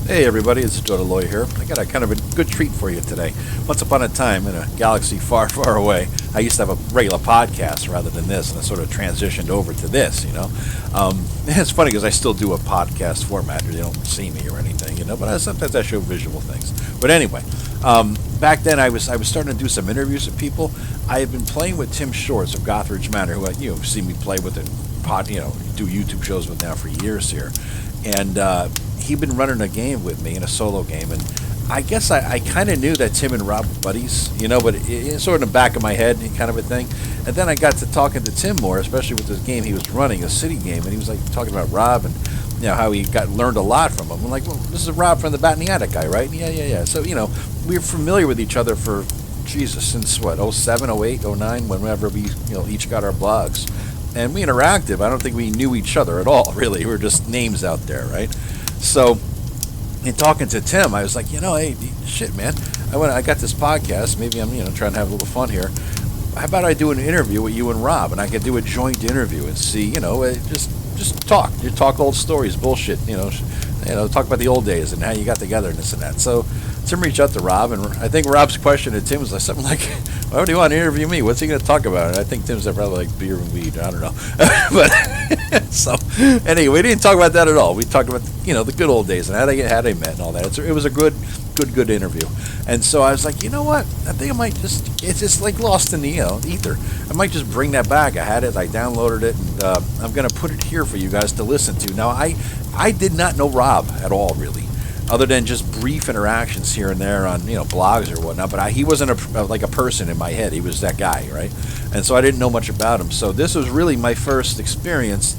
Hey everybody, it's Joe Deloy here. I got a kind of a good treat for you today. Once upon a time in a galaxy far, far away, I used to have a regular podcast rather than this, and I sort of transitioned over to this, It's funny because I still do a podcast format. They don't see me or anything, but sometimes I show visual things. But anyway, back then I was starting to do some interviews with people. I had been playing with Tim Shorts of Gothridge Manor, who you've seen me play with and do YouTube shows with now for years here. And he'd been running a game with me in a solo game, and I guess I kind of knew that Tim and Rob were buddies, but it's sort of in the back of my head kind of a thing. And then I got to talking to Tim more, especially with this game he was running, a city game, and he was like talking about Rob and how he learned a lot from him. I'm like, well, this is Rob from the Bat in the Attic guy, right? Yeah. So we were familiar with each other for since what 07, 08, 09, whenever we each got our blogs, and we interacted. I don't think we knew each other at all, really. We were just names out there, right? So, in talking to Tim, I was like, hey, shit, man, I got this podcast. Maybe I'm, trying to have a little fun here. How about I do an interview with you and Rob, and I could do a joint interview and see, just talk. You talk old stories, bullshit, talk about the old days and how you got together and this and that. So, Tim reached out to Rob, and I think Rob's question to Tim was like something like, "Why do you want to interview me? What's he going to talk about?" And I think Tim said probably like beer and weed. I don't know, but so anyway, we didn't talk about that at all. We talked about the good old days and how they met and all that. It was a good interview. And so I was like, you know what? I think I might it's just like lost in the ether. I might just bring that back. I had it, I downloaded it, and I'm going to put it here for you guys to listen to. Now I did not know Rob at all, really, other than just brief interactions here and there on blogs or whatnot. But he wasn't like a person in my head. He was that guy, right? And so I didn't know much about him. So this was really my first experience,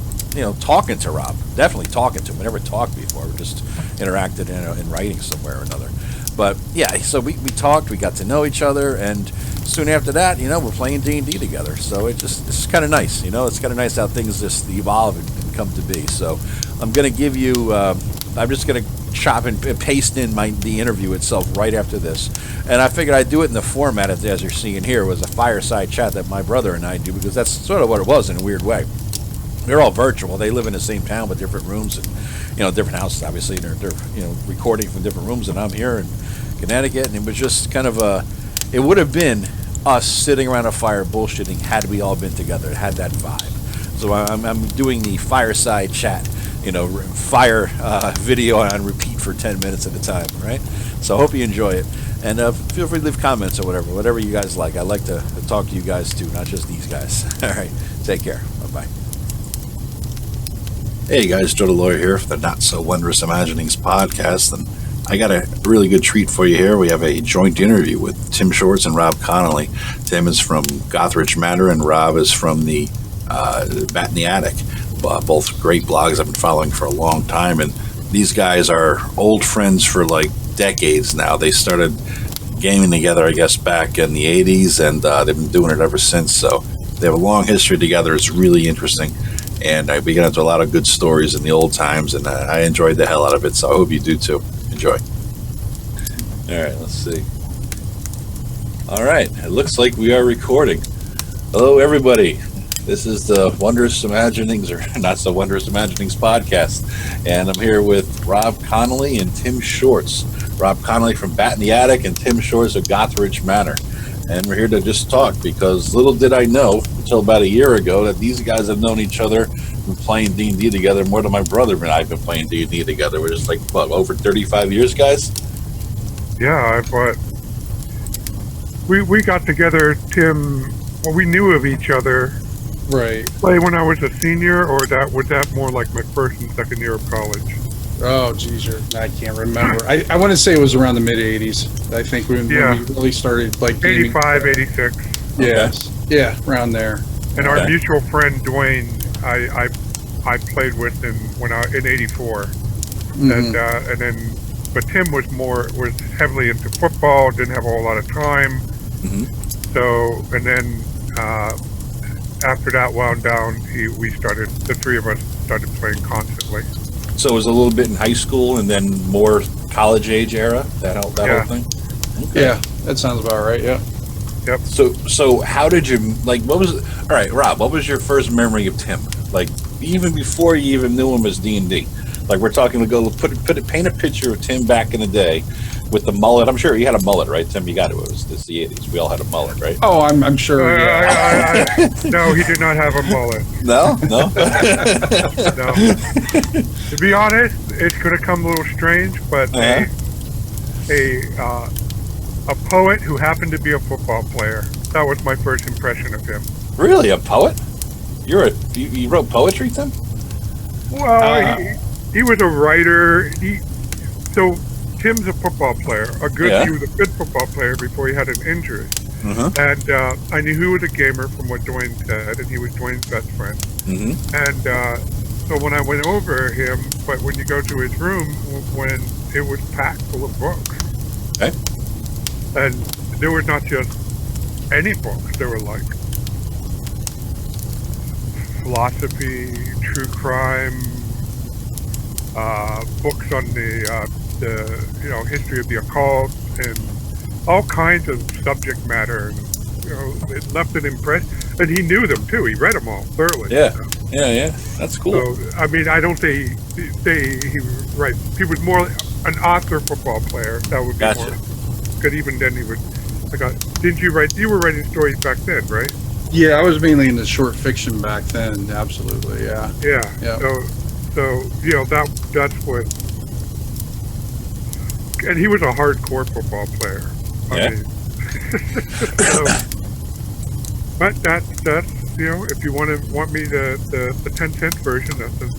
talking to Rob. Definitely talking to him. We never talked before. We just interacted in writing somewhere or another. But yeah, so we talked. We got to know each other, and soon after that, we're playing D&D together. So it's kind of nice. It's kind of nice how things just evolve and come to be. So I'm going to give you. I'm just going to chop and paste in the interview itself right after this, and I figured I'd do it in the format as you're seeing here. Was a fireside chat that my brother and I do, because that's sort of what it was in a weird way. They're all virtual. They live in the same town but different rooms and different houses. Obviously, they're recording from different rooms, and I'm here in Connecticut, and it was just kind of it would have been us sitting around a fire bullshitting had we all been together. It had that vibe. So I'm doing the fireside chat. Fire video on repeat for 10 minutes at a time, right? So I hope you enjoy it. And feel free to leave comments or whatever you guys like. I like to talk to you guys too, not just these guys. All right, take care. Bye-bye. Hey guys, Joe Deloy here for the Not So Wondrous Imaginings podcast. And I got a really good treat for you here. We have a joint interview with Tim Shorts and Rob Conley. Tim is from Gothridge Manor, and Rob is from the Bat in the Attic. Both great blogs I've been following for a long time, and these guys are old friends for like decades now. They started gaming together, I guess, back in the 80s, and they've been doing it ever since. So they have a long history together. It's really interesting, and we get into a lot of good stories in the old times, and I enjoyed the hell out of it, so I hope you do too. Enjoy. All right, let's see. All right, it looks like we are recording. Hello, everybody. This is the Wondrous Imaginings, or Not So Wondrous Imaginings podcast, and I'm here with Rob Conley and Tim Shorts. Rob Conley from Bat in the Attic and Tim Shorts of Gothridge Manor. And we're here to just talk, because little did I know until about a year ago that these guys have known each other and playing D&D together more than my brother and I have been playing D&D together. We're just like, what, over 35 years, guys? Yeah, but we got together, Tim, well, we knew of each other. Right. Like when I was a senior, or was that more like my first and second year of college? Oh, geez, I can't remember. I want to say it was around the mid-'80s. I think when we really started, like, gaming. 85, 86. Yes. Okay. Yeah, around there. And our mutual friend, Dwayne, I played with him in 84. Mm-hmm. And then, but Tim was heavily into football, didn't have a whole lot of time. Mm-hmm. So, and then, after that wound down, the three of us started playing constantly. So it was a little bit in high school and then more college age era, that whole thing? Okay. Yeah, that sounds about right, yeah. Yep. So how did you, like, all right, Rob, what was your first memory of Tim? Like, even before you even knew him as D&D. Like we're talking to go paint a picture of Tim back in the day with the mullet. I'm sure he had a mullet, right, Tim? You got it. It was the 80s. We all had a mullet, right? Oh, I'm sure. Yeah. No, he did not have a mullet. No. No. To be honest, it's going to come a little strange, but a poet who happened to be a football player. That was my first impression of him. Really, a poet? You wrote poetry, Tim? Well, he was a writer. So Tim's a football player. He was a good football player before he had an injury. And I knew he was a gamer from what Dwayne said, and he was Dwayne's best friend. And so when I went over him, but when you go to his room, when it was packed full of books. Okay. And there was not just any books. There were like philosophy, true crime, books on the history of the occult, and all kinds of subject matter. And, it left an impression, and he knew them too. He read them all thoroughly. Yeah, yeah, that's cool. So I mean, I don't say he was right. He was more an author, football player. That would be more. Because even then he would. Didn't you write? You were writing stories back then, right? Yeah, I was mainly into short fiction back then. Absolutely, yeah. Yeah. Yeah. So that's what. And he was a hardcore football player. I mean, but that's if you want me the 10-cent version, that's an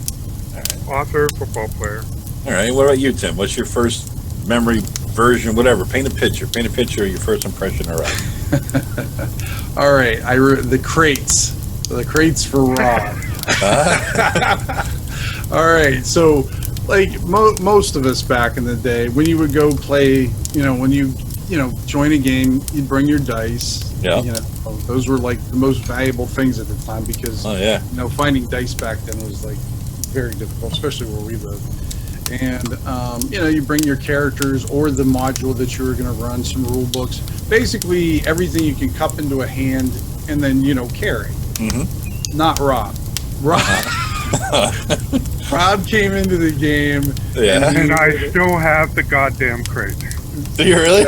author, football player. All right. What about you, Tim? What's your first memory, version, whatever? Paint a picture of your first impression. All right. All right. I wrote the crates for Rob. All right. So, like most of us back in the day, when you would go play, when you join a game, you'd bring your dice. Yeah. Those were like the most valuable things at the time because, finding dice back then was like very difficult, especially where we lived. And, you bring your characters or the module that you were going to run, some rule books, basically everything you can cup into a hand and then, carry. Not Rob. Rob came into the game. Yeah. And I still have the goddamn crate. Do you really?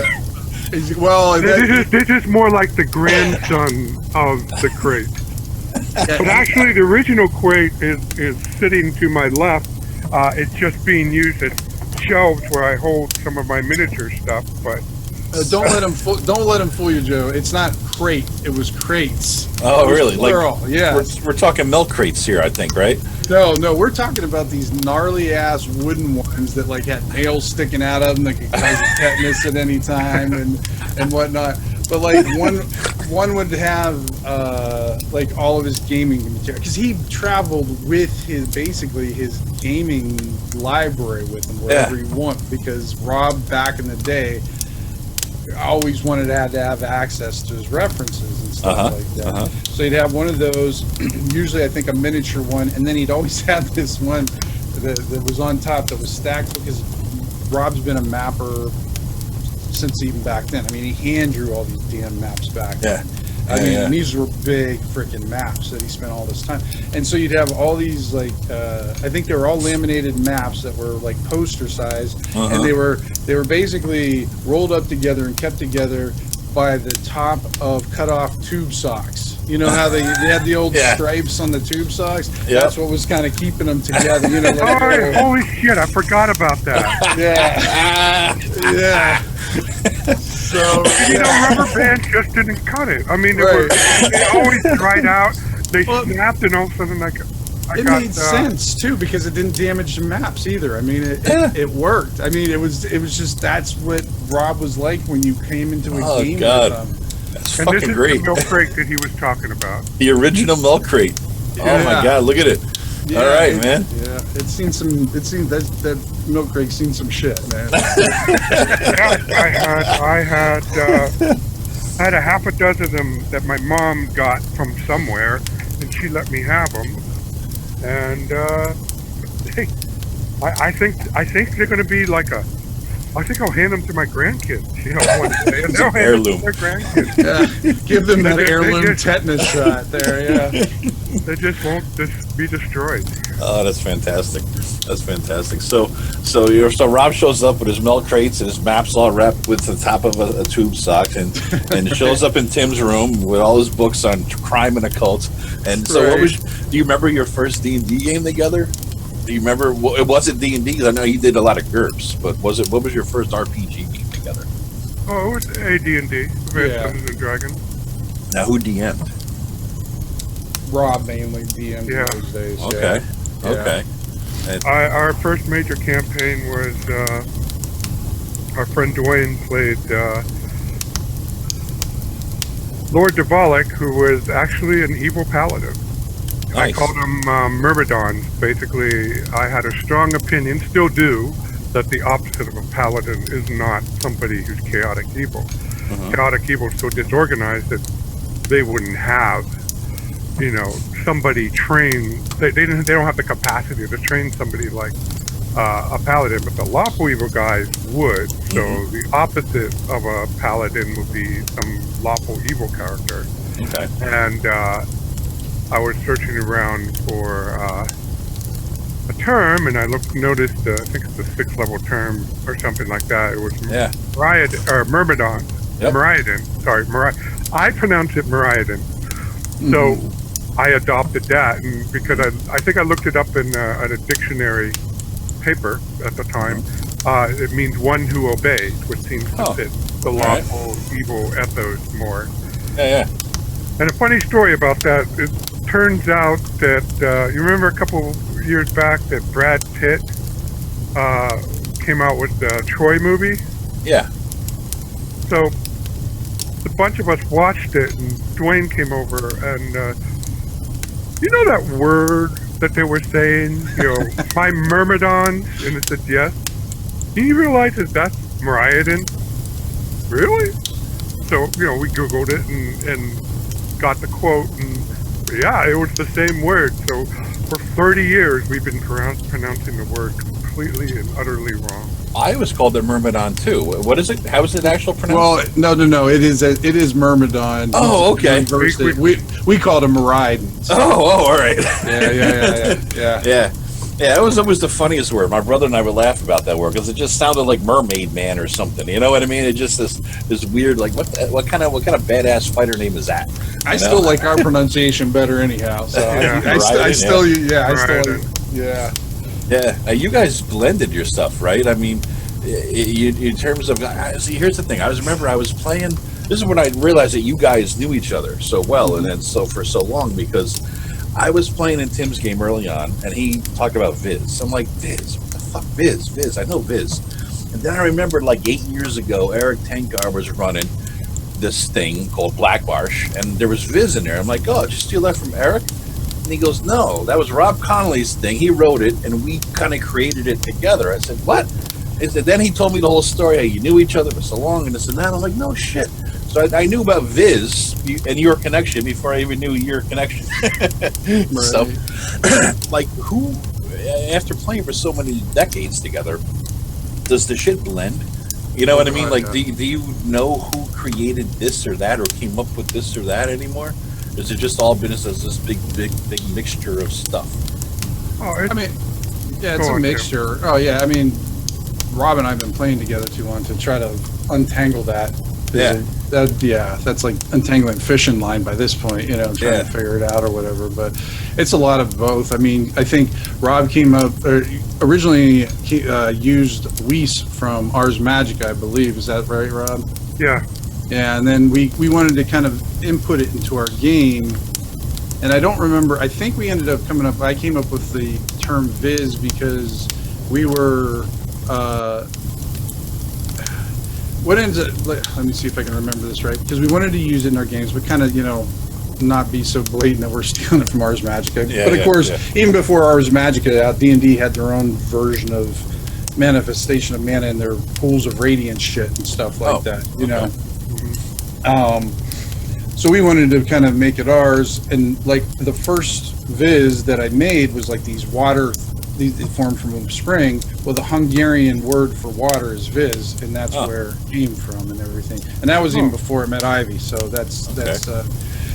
Well, this is more like the grandson of the crate. But actually, the original crate is sitting to my left. It's just being used as shelves where I hold some of my miniature stuff. But don't let him fool you, Joe. It's not crate. It was crates. Oh, really? Plural. Like, yeah. We're talking milk crates here, I think, right? No, we're talking about these gnarly ass wooden ones that like had nails sticking out of them that could cause tetanus at any time and whatnot. But like one would have like all of his gaming material because he traveled with his gaming library with him wherever he went because Rob back in the day always wanted to have access to his references and stuff like that. So he'd have one of those, usually I think a miniature one, and then he'd always have this one that was on top that was stacked because Rob's been a mapper since even back then. I mean, he hand drew all these damn maps back then. And these were big freaking maps that he spent all this time. And so you'd have all these like I think they were all laminated maps that were like poster size, and they were basically rolled up together and kept together by the top of cut off tube socks. You know how they had the old stripes on the tube socks? Yep. That's what was kind of keeping them together. Like, holy shit! I forgot about that. Yeah. So rubber bands just didn't cut it. I mean, they always dried out. They snapped, and all of a sudden, it made sense too because it didn't damage the maps either. I mean, it worked. I mean, it was just that's what Rob was like when you came into a game with him. That's and fucking this is great. the milk crate that he was talking about. The original milk crate. Oh my God, look at it. Yeah, all right, man. Yeah, that milk crate's seen some shit, man. I had a half a dozen of them that my mom got from somewhere, and she let me have them. And I think they're going to be like a I think I'll hand them to my grandkids. You know, one day, and they'll hand them Heirloom. to their grandkids. Yeah, give them that They heirloom just- tetanus shot there. Yeah. They just won't just be destroyed. Oh, that's fantastic. That's fantastic. So Rob shows up with his milk crates and his maps all wrapped with the top of a tube sock, and shows up in Tim's room with all his books on crime and occult. And so, Right. do you remember your first D&D game together? Do you remember? Well, it wasn't D&D, 'cause I know you did a lot of GURPS, but what was your first RPG game together? Oh, it was AD&D, Dungeons and Dragons. Now, who DM'd? Rob mainly DM'd Yeah. those days. Okay. Yeah. Okay. Our first major campaign was our friend Dwayne played Lord Duvalic, who was actually an evil paladin. I Nice. called him Myrmidon. Basically, I had a strong opinion, still do, that the opposite of a paladin is not somebody who's chaotic evil. Chaotic evil is so disorganized that they wouldn't have, you know, somebody trained. They don't have the capacity to train somebody like a paladin, but the lawful evil guys would. So the opposite of a paladin would be some lawful evil character. Okay. And I was searching around for a term, and I noticed, I think it's a 6th level term or something like that. It was Yeah. Myrmidon. Yep. Myrmidon. Sorry, I pronounce it Myrmidon. So I adopted that, and because I think I looked it up in a dictionary paper at the time. It means one who obeys, which seems to fit the lawful evil ethos more. Yeah. And a funny story about that, it turns out that, you remember a couple years back that Brad Pitt came out with the Troy movie? Yeah. So a bunch of us watched it, and Dwayne came over, and you know that word that they were saying, you know, my myrmidons, and it said yes. Do you realize that that's Myrmidon? Really? So, you know, we Googled it and got the quote, and yeah, it was the same word. So for 30 years, we've been pronouncing the word completely and utterly wrong. I was called the Myrmidon too. What is it? How is it actual pronounced? Well, no. It is Myrmidon. Oh, okay. We called him Myrmidon. Oh, all right. Yeah. Yeah, it was always the funniest word. My brother and I would laugh about that word because it just sounded like Mermaid Man or something. You know what I mean? It just this weird, like what kind of badass fighter name is that? I still like our pronunciation better anyhow. So I still. Yeah, you guys blended your stuff, right? I mean, in terms of see, here's the thing. I was playing. This is when I realized that you guys knew each other so well, and then for so long, because I was playing in Tim's game early on, and he talked about Viz. I'm like, Viz? What the fuck, Viz? I know Viz. And then I remembered, like 8 years ago, Eric Tenkar was running this thing called Black Marsh, and there was Viz in there. I'm like, oh, did you steal that from Eric? And he goes, no, that was Rob Conley's thing. He wrote it, and we kind of created it together. I said, what? And then he told me the whole story, how you knew each other for so long, and this and that. I was like, no shit. So I knew about Viz and your connection before I even knew your connection. Right. So, like, who, after playing for so many decades together, does the shit blend? You know what I mean? Like, do you know who created this or that or came up with this or that anymore? Or is it just all been as this big mixture of stuff? Oh, I mean, yeah, it's a mixture. Oh, yeah. I mean, Rob and I have been playing together too long to try to untangle that. Yeah. That's like untangling fishing line by this point, you know, trying to figure it out or whatever. But it's a lot of both. I mean, I think Rob came up originally. He used Weiss from Ars Magica, I believe. Is that right, Rob? Yeah. Yeah, and then we wanted to kind of input it into our game. And I don't remember. I think we ended up coming up. I came up with the term Viz because we were. What ends up, let me see if I can remember this right, because we wanted to use it in our games, but kind of, you know, not be so blatant that we're stealing it from Ars Magica. But of course, even before Ars Magica, D&D had their own version of manifestation of mana in their pools of radiance shit and stuff like that, you know. So we wanted to kind of make it ours, and like the first Viz that I made was like these water they formed from spring. Well, the Hungarian word for water is viz, and that's where it came from and everything. And that was even before I met Ivy. So that's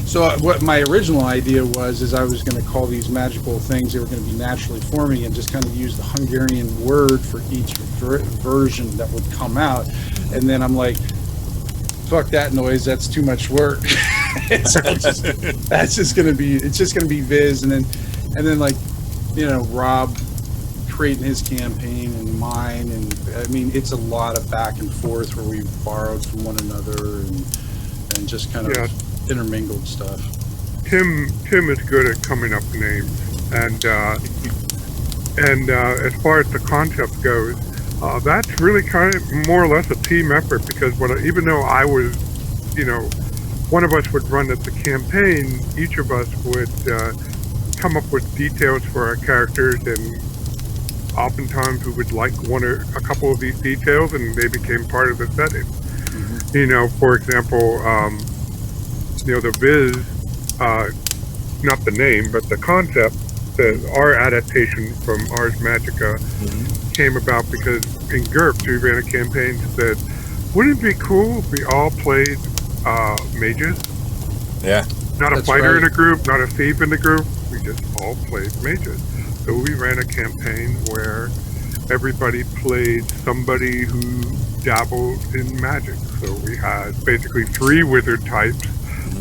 so what my original idea is I was going to call these magical things, they were going to be naturally forming, and just kind of use the Hungarian word for each version that would come out. And then I'm like, fuck that noise, that's too much work. So it's just going to be Viz, and then like, you know, Rob creating his campaign and mine, and I mean, it's a lot of back and forth where we borrowed from one another and just kind of intermingled stuff. Tim is good at coming up with names, and as far as the concept goes, that's really kind of more or less a team effort, because even though I was, you know, one of us would run at the campaign, each of us would come up with details for our characters, and oftentimes we would like one or a couple of these details, and they became part of the setting. Mm-hmm. You know, for example, you know, the Viz, not the name, but the concept, our adaptation from Ars Magica came about because in GURPS we ran a campaign that said, wouldn't it be cool if we all played mages? Yeah. Not a fighter in a group, not a thief in the group, we just all played mages. So we ran a campaign where everybody played somebody who dabbled in magic. So we had basically 3 wizard types,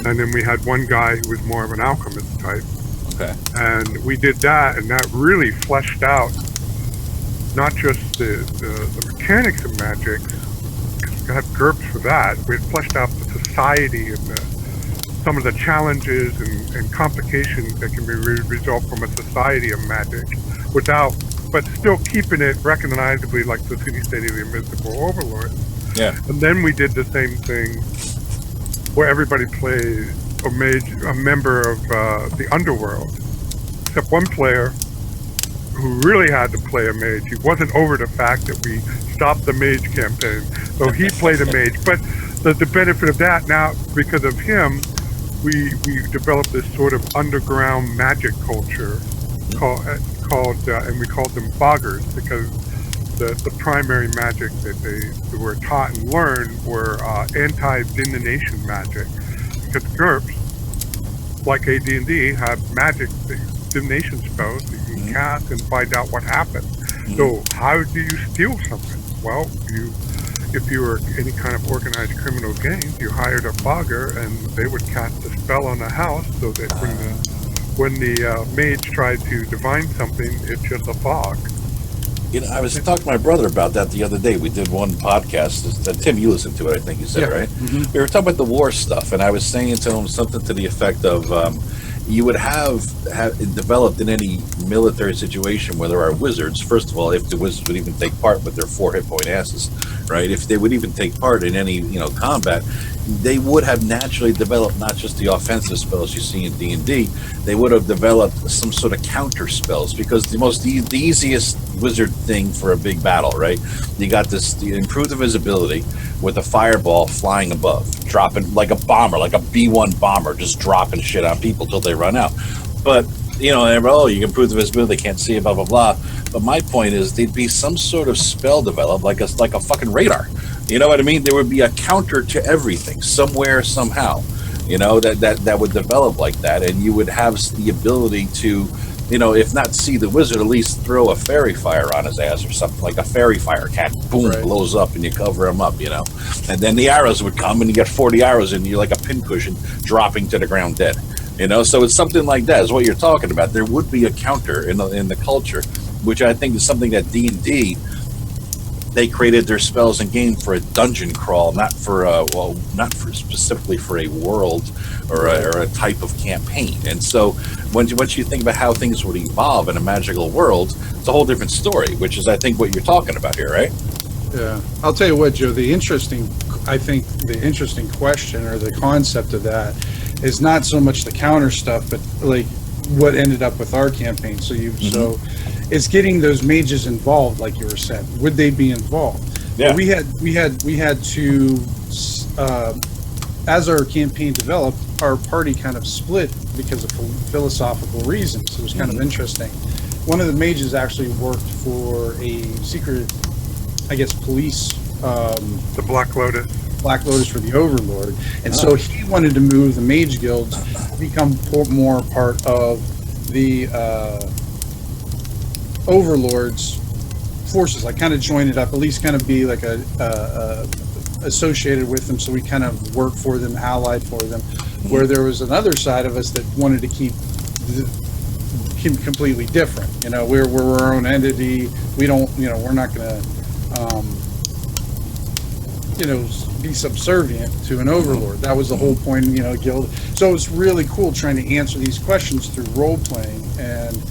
and then we had one guy who was more of an alchemist type. Okay. And we did that, and that really fleshed out not just the mechanics of magic, because we had GURPS for that, we had fleshed out the society and some of the challenges and complications that can be resolved from a society of magic, but still keeping it recognizably like the city-state of the Invincible Overlord. Yeah. And then we did the same thing where everybody played a member of the underworld, except one player who really had to play a mage. He wasn't over the fact that we stopped the mage campaign, so he played a mage. But the benefit of that, now because of him, we developed this sort of underground magic culture called and we called them foggers, because the primary magic that they were taught and learned were anti-divination magic. Because GURPS, like AD&D, have magic divination spells that you can cast and find out what happens. So how do you steal something? Well, if you were any kind of organized criminal gang, you hired a fogger, and they would cast a spell on the house so that when the mage tried to divine something, it's just a fog. You know, I was talking to my brother about that the other day. We did one podcast. Tim, you listened to it, I think you said, right? Mm-hmm. We were talking about the war stuff, and I was saying to him something to the effect of, you would have developed in any military situation where there are wizards. First of all, if the wizards would even take part with their 4 hit point asses, right? If they would even take part in any, you know, combat, they would have naturally developed not just the offensive spells you see in D&D, they would have developed some sort of counter spells, because the easiest wizard thing for a big battle, right? You got the improved invisibility with a fireball flying above, dropping like a bomber, like a B-1 bomber, just dropping shit on people till they run out. But, you know, you can improve the visibility, they can't see it, blah, blah, blah. But my point is, there'd be some sort of spell developed, like a fucking radar. You know what I mean? There would be a counter to everything, somewhere, somehow, you know, that would develop like that. And you would have the ability to, you know, if not see the wizard, at least throw a fairy fire on his ass or something, like a fairy fire cat, boom, blows up, and you cover him up, you know. And then the arrows would come, and you get 40 arrows, and you're like a pincushion dropping to the ground dead. You know, so it's something like that is what you're talking about. There would be a counter in the culture, which I think is something that D&D, they created their spells and game for a dungeon crawl, not specifically for a world or a type of campaign. And so once you think about how things would evolve in a magical world, it's a whole different story, which is, I think, what you're talking about here, right? Yeah. I'll tell you what, Joe, the interesting question or the concept of that is not so much the counter stuff, but like what ended up with our campaign. So so it's getting those mages involved, like you were saying. Would they be involved? Yeah. Well, we had to as our campaign developed, our party kind of split because of philosophical reasons. It was kind of interesting. one of the mages actually worked for a secret, I guess, police. The Black Lotus for the Overlord, and so he wanted to move the Mage Guilds to become more part of the Overlord's forces. Like, kind of join it up, at least kind of be like a associated with them, so we kind of work for them, allied for them. Where there was another side of us that wanted to keep completely different. You know, we're our own entity. We don't, you know, we're not going to, you know, be subservient to an overlord. That was the whole point, you know, guild. So it's really cool trying to answer these questions through role playing, and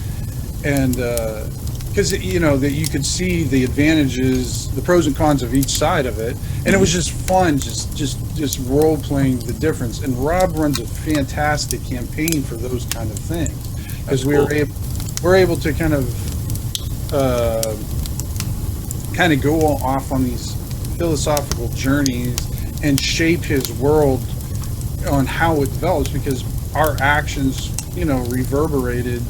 because you know that you could see the advantages, the pros and cons of each side of it, and it was just fun, just role playing the difference. And Rob runs a fantastic campaign for those kind of things, because we're able to kind of go off on these philosophical journeys and shape his world on how it develops, because our actions, you know, reverberated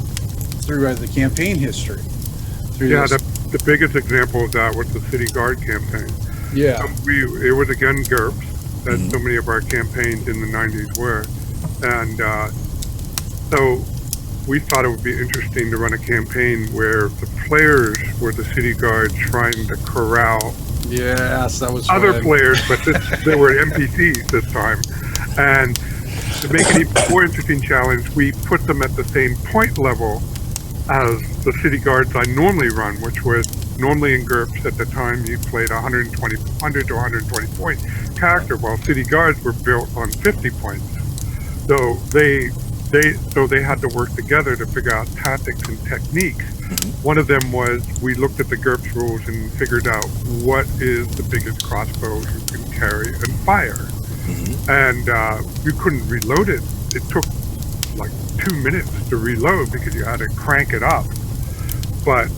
throughout the campaign history. The biggest example of that was the City Guard campaign. Yeah. It was again GURPS, as so many of our campaigns in the 90s were. And so we thought it would be interesting to run a campaign where the players were the City Guard trying to corral Yes, that was other fun. players, but they were NPCs this time. And to make it even more interesting challenge, we put them at the same point level as the City Guards I normally run, which was normally in GURPS at the time you played 100 to 120 point character, while City Guards were built on 50 points. So they had to work together to figure out tactics and techniques. One of them was we looked at the GURPS rules and figured out what is the biggest crossbow you can carry and fire. And you couldn't reload it. It took like 2 minutes to reload because you had to crank it up. But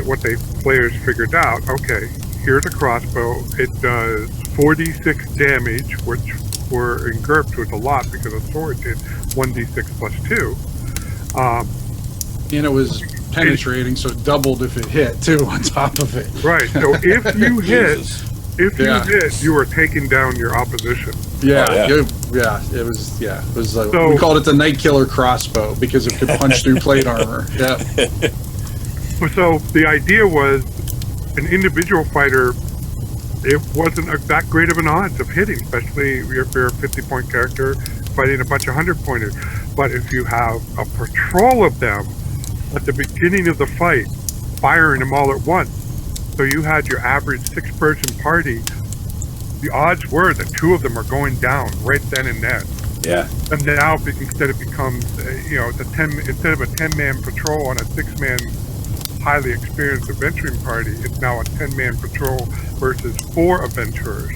what the players figured out, okay, here's a crossbow. It does 46 damage, which were in GURPS was a lot because a sword did 1d6 plus 2. And it was penetrating, so it doubled if it hit too on top of it. Right. So if you hit, you were taking down your opposition. It was like, we called it the Night Killer crossbow because it could punch through plate armor. Yeah. So the idea was an individual fighter, it wasn't that great of an odds of hitting, especially if you're a 50-point character fighting a bunch of 100-pointers. But if you have a patrol of them at the beginning of the fight, firing them all at once, so you had your average 6-person party, the odds were that 2 of them are going down right then and there. Yeah. And now instead it becomes, instead of a 10-man patrol on a 6-man highly experienced adventuring party, it's now a 10-man patrol versus 4 adventurers.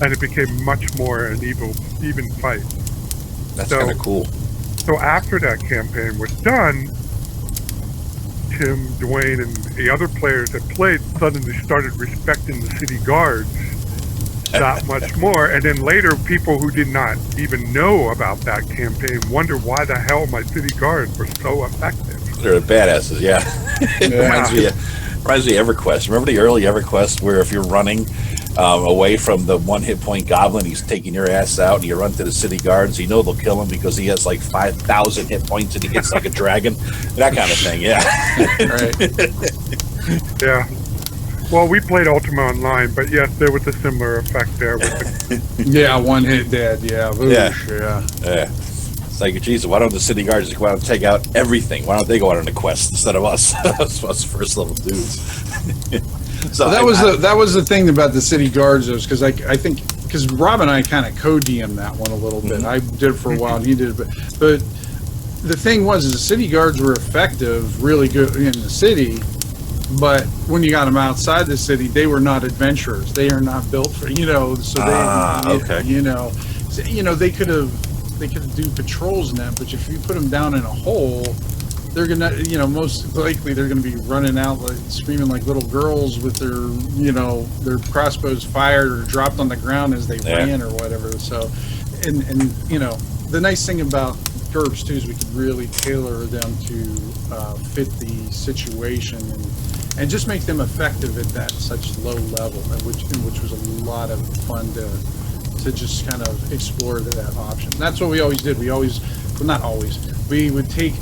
And it became much more an even fight. That's kind of cool. So after that campaign was done, Tim, Dwayne, and the other players that played suddenly started respecting the City Guards that much more. And then later, people who did not even know about that campaign wondered why the hell my City Guards were so effective. They're the badasses, yeah. It reminds me of EverQuest. Remember the early EverQuest where if you're running away from the 1 hit point goblin, he's taking your ass out, and you run to the City Guards, you know they'll kill him because he has like 5,000 hit points and he gets like a dragon. That kind of thing, yeah. Right. Yeah. Well, we played Ultima Online, but yes, there was a similar effect there. With Yeah, 1 hit dead, yeah. Oosh, Yeah. It's like, Jesus, why don't the City Guards just go out and take out everything? Why don't they go out on a quest instead of us? us first level dudes. So that was the thing about the City Guards, is because I think because Rob and I kind of co-DM'd that one a little bit. I did it for a while, and he did it, but the thing was, is the City Guards were effective, really good in the city, but when you got them outside the city, they were not adventurers. They are not built for, so they could do patrols in that, but if you put them down in a hole, they're gonna, most likely they're gonna be running out like screaming like little girls with their crossbows fired or dropped on the ground as they ran or whatever. So, and the nice thing about GURPS too is we could really tailor them to fit the situation and just make them effective at that such low level, and which was a lot of fun to just kind of explore that option. And that's what we always did. We always, well, not always, we would take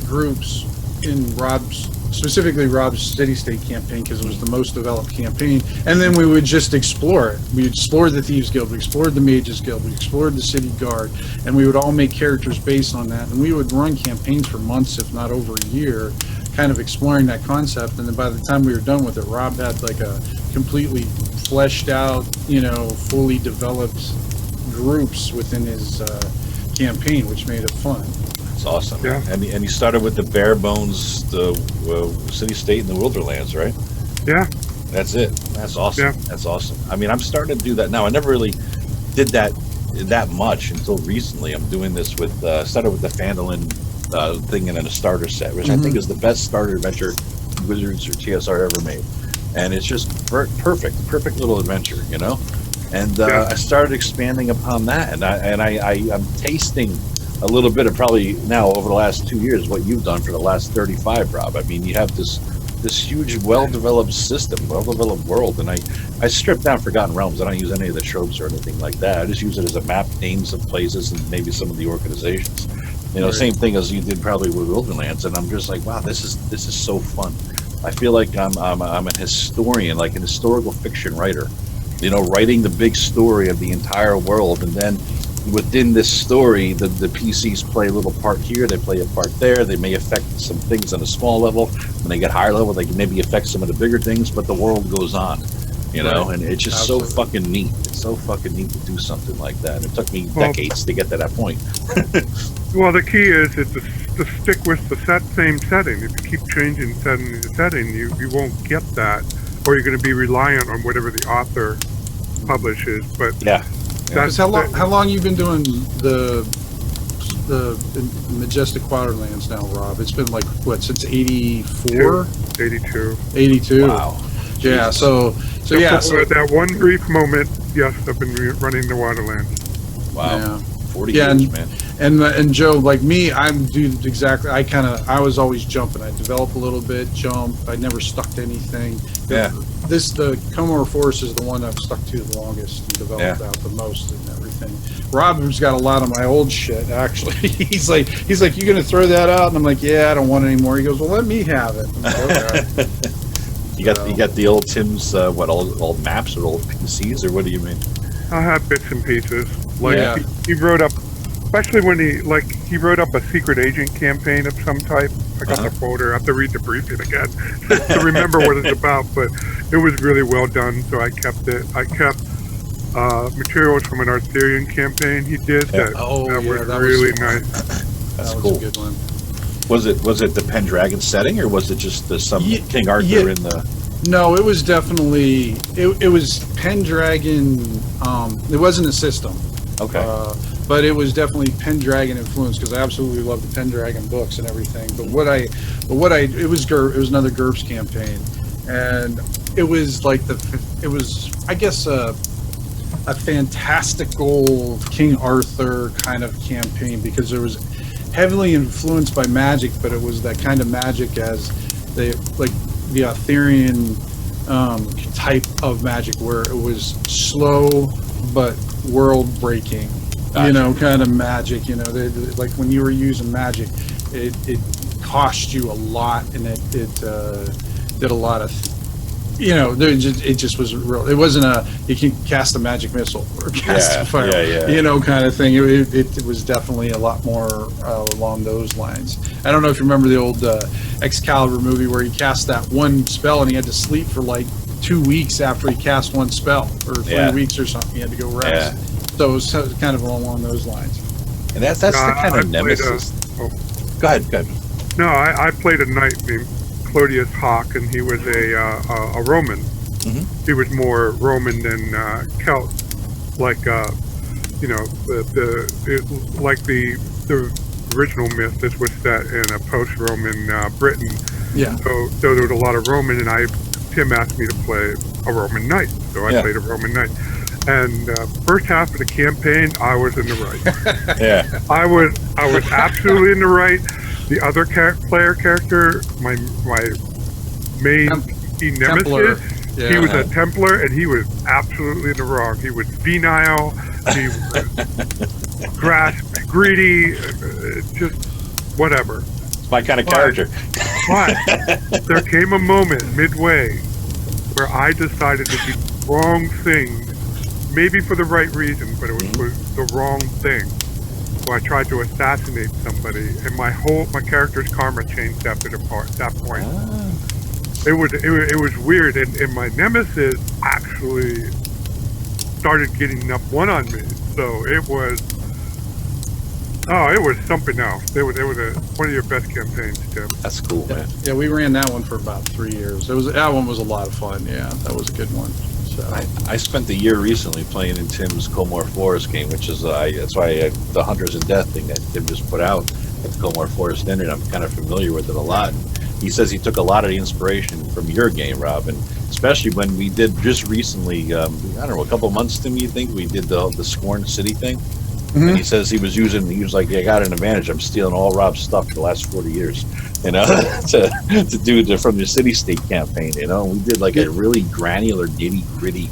groups in specifically Rob's City State campaign, because it was the most developed campaign, and then we would just explore it. We explored the Thieves Guild, we explored the Mages Guild, we explored the City Guard, and we would all make characters based on that, and we would run campaigns for months, if not over a year, kind of exploring that concept. And then by the time we were done with it, Rob had like a completely fleshed out, fully developed groups within his campaign, which made it fun. It's awesome. Yeah. And you started with the bare bones, the City State and the Wilderlands, right? Yeah. That's it. That's awesome. Yeah. That's awesome. I mean, I'm starting to do that now. I never really did that much until recently. I'm doing this with started with the Phandalin thing in a starter set, which I think is the best starter adventure Wizards or TSR ever made. And it's just perfect little adventure, And I started expanding upon that, and I'm tasting a little bit of probably now over the last 2 years what you've done for the last 35, Rob. I mean, you have this huge, well-developed system, well-developed world, and I stripped down Forgotten Realms. I don't use any of the tropes or anything like that. I just use it as a map, names of places, and maybe some of the organizations. Same thing as you did probably with Wilderlands, and I'm just like, wow, this is so fun. I feel like I'm a historian, like an historical fiction writer, writing the big story of the entire world, and then within this story, the PCs play a little part here, they play a part there, they may affect some things on a small level. When they get higher level, they can maybe affect some of the bigger things, but the world goes on, and it's just so fucking neat. It's so fucking neat to do something like that. It took me decades to get to that point. Well, the key is to stick with the same setting. If you keep changing setting, you won't get that, or you're going to be reliant on whatever the author publishes. But yeah. Because how long you been doing the Majestic Waterlands now, Rob? It's been like what, since 84? 82. 82. Wow. Yeah. So at that one brief moment, yes, I've been running the Waterlands. Wow. Yeah. 40 years, man. And Joe, like me, I was always jumping. I develop a little bit, jump. I never stuck to anything. Yeah. The Commodore Force is the one I've stuck to the longest and developed out the most and everything. Rob's got a lot of my old shit, actually. He's like, you gonna throw that out? And I'm like, yeah, I don't want it anymore. He goes, well, let me have it. I'm like, okay. You got the old Tim's old maps or old PCs, or what do you mean? I have bits and pieces. Like he wrote up, especially when he wrote up a secret agent campaign of some type. I got the folder. I have to read the briefing again to remember what it's about, but it was really well done, so I kept it. I kept materials from an Arthurian campaign he did that was really nice. That's that was cool. a good one. Was it the Pendragon setting, or was it just some King Arthur in the? No, it was definitely it was Pendragon. It wasn't a system. Okay. But it was definitely Pendragon influence, because I absolutely love the Pendragon books and everything. But it was another GURPS campaign, and it was like I guess a fantastical King Arthur kind of campaign, because it was heavily influenced by magic, but it was that kind of magic as the Arthurian type of magic, where it was slow but world breaking. Gotcha. Kind of magic. Like when you were using magic, it cost you a lot, and it did a lot of, it just was real. It wasn't you can cast a magic missile or cast a fire, kind of thing. It was definitely a lot more along those lines. I don't know if you remember the old Excalibur movie where he cast that one spell and he had to sleep for like 2 weeks after he cast one spell, or 3 weeks or something. He had to go rest. Yeah. So it was kind of along those lines. And that's the kind of nemesis. Go ahead. No, I played a knight named Clodius Hawk, and he was a Roman. Mm-hmm. He was more Roman than Celt. Like the original myth. This was set in a post-Roman Britain. Yeah. So there was a lot of Roman, and Tim asked me to play a Roman knight, so I played a Roman knight. And first half of the campaign, I was in the right. Yeah. I was absolutely in the right. The other player character, my main nemesis, Yeah. he was a Templar, and he was absolutely in the wrong. He was venile. He was greedy, just whatever. It's my kind of character. But there came a moment midway where I decided to do the wrong thing, maybe for the right reason, but it was the wrong thing. So I tried to assassinate somebody, and my character's karma changed after that point. It was weird, and my nemesis actually started getting up one on me. So it was something else. It was one of your best campaigns, Tim. That's cool, man. Yeah, we ran that one for about 3 years. That one was a lot of fun. Yeah, that was a good one. So I spent a year recently playing in Tim's Colmore Forest game, which is that's why the Hunters in Death thing that Tim just put out at the Colmore Forest Inn, and I'm kind of familiar with it a lot. And he says he took a lot of the inspiration from your game, Rob, and especially when we did just recently, I don't know, a couple months, Tim, you think, we did the Scorn City thing? Mm-hmm. And he says he was like, I got an advantage. I'm stealing all Rob's stuff for the last 40 years, you know, to do from the City State campaign, you know. We did like a really granular, nitty-gritty,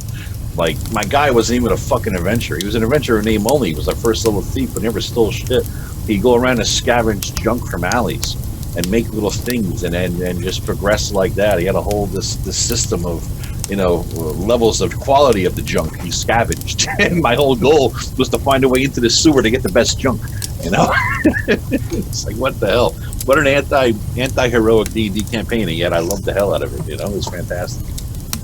like, my guy wasn't even a fucking adventurer. He was an adventurer in name only. He was a first level thief, but never stole shit. He'd go around and scavenge junk from alleys and make little things and just progress like that. He had a whole this system of, you know, levels of quality of the junk he scavenged. And my whole goal was to find a way into the sewer to get the best junk, you know. It's like, what the hell? What an anti-heroic D&D campaign, and yet I loved the hell out of it, you know. It was fantastic.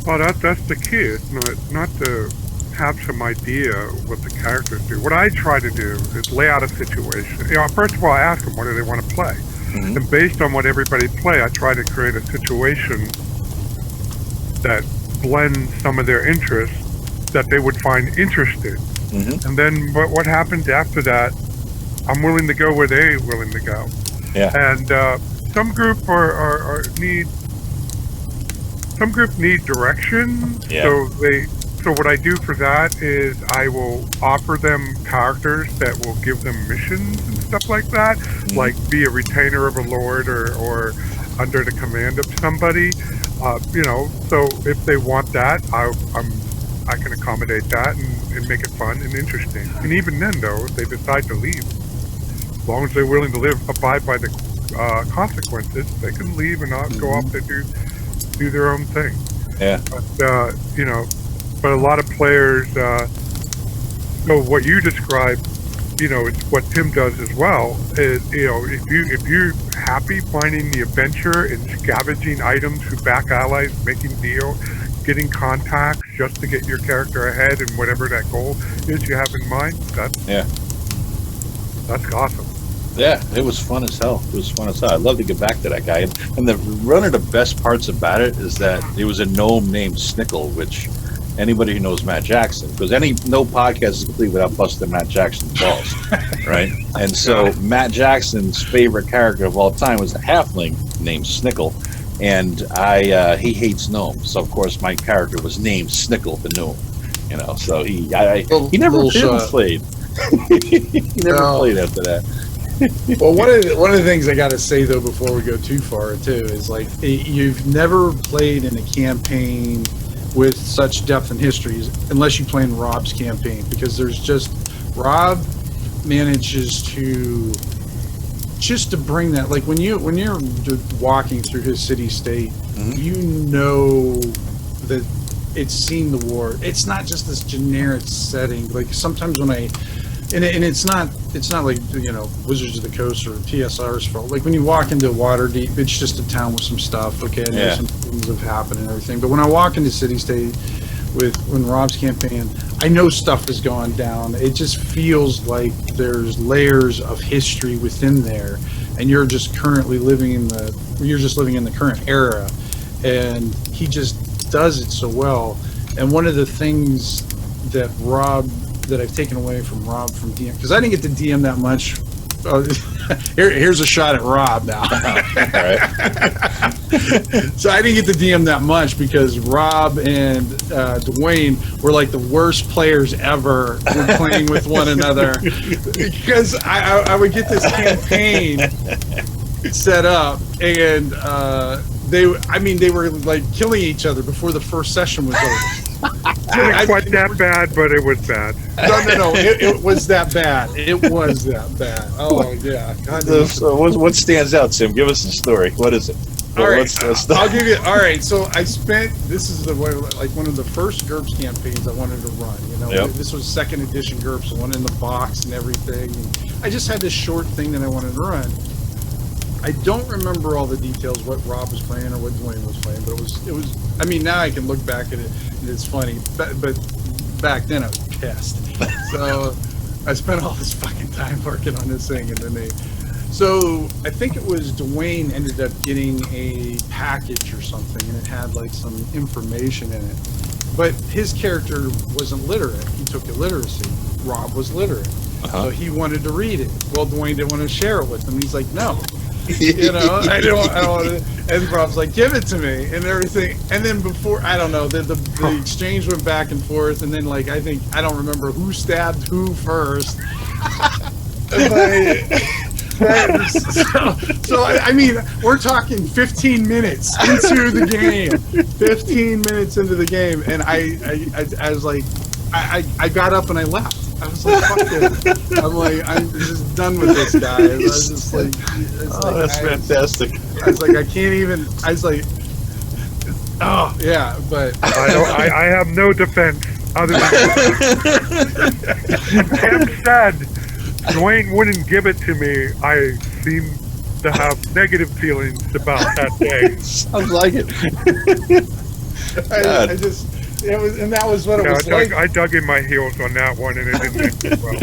Well, that's the key. It's not to have some idea what the characters do. What I try to do is lay out a situation. You know, first of all, I ask them, what do they want to play? Mm-hmm. And based on what everybody play, I try to create a situation that blends some of their interests that they would find interesting. Mm-hmm. And then what happens after that, I'm willing to go where they're willing to go. Yeah. And some group need direction. Yeah. So what I do for that is I will offer them characters that will give them missions and stuff like that, like be a retainer of a lord or under the command of somebody. You know, so if they want that, I can accommodate that and make it fun and interesting. And even then, though, if they decide to leave, as long as they're willing to abide by the consequences, they can leave and not go off to do their own thing. Yeah. But you know, but a lot of players. So what you described, you know, it's what Tim does as well. Is, you know, if you're happy finding the adventure and scavenging items through back allies, making deal, getting contacts just to get your character ahead and whatever that goal is you have in mind, that's awesome. Yeah, it was fun as hell. I'd love to get back to that guy. And one of the best parts about it is that it was a gnome named Snickle, which anybody who knows Matt Jackson, because no podcast is complete without busting Matt Jackson's balls, right? And so Matt Jackson's favorite character of all time was a halfling named Snickle, and he hates gnomes. So of course my character was named Snickle the gnome, you know. So he never played. He never played after that. Well, one of the things I got to say though before we go too far too is like you've never played in a campaign with such depth and history unless you play in Rob's campaign, because Rob manages to bring that, like when you're walking through his city state, you know that it's seen the war. It's not just this generic setting. Like sometimes when it's not like, you know, Wizards of the Coast or TSR's fault. Like when you walk into Waterdeep, it's just a town with some stuff. Okay, and there's some things have happened and everything. But when I walk into City State when Rob's campaign, I know stuff has gone down. It just feels like there's layers of history within there, and you're just living in the current era, and he just does it so well. And one of the things that I've taken away from Rob from DM, because I didn't get to DM that much here's a shot at Rob now. So I didn't get to DM that much because Rob and Dwayne were like the worst players ever when playing with one another. Because I would get this campaign set up, and they were like killing each other before the first session was over. Not quite that bad, but it was bad. No. It was that bad. It was that bad. Oh yeah. God, So what stands out, Tim? Give us the story. What is it? All right, I'll give you. All right, so I spent. This is the way, like one of the first GURPS campaigns I wanted to run. You know, This was second edition GURPS, the one in the box and everything. And I just had this short thing that I wanted to run. I don't remember all the details, what Rob was playing or what Dwayne was playing, but it was. I mean, now I can look back at it and it's funny, but back then I was pissed. So I spent all this fucking time working on this thing, and then So I think it was Dwayne ended up getting a package or something, and it had like some information in it. But his character wasn't literate. He took illiteracy. Rob was literate. So he wanted to read it. Well, Dwayne didn't want to share it with him. He's like, no. You know, I don't want to. And Rob's like, give it to me and everything. And then before, I don't know, the exchange went back and forth. And then, like, I don't remember who stabbed who first. So I mean, we're talking 15 minutes into the game. 15 minutes into the game. And I was like, I got up and I left. I was like, fuck it. I'm like, I'm just done with this guy. I was just like, that's fantastic. I was like, I can't even. I was like, oh yeah, but I have no defense other than Tim said Dwayne wouldn't give it to me. I seem to have negative feelings about that day. Sounds like it. I just. It was, and that was what it was like. I dug in my heels on that one, and it didn't end well.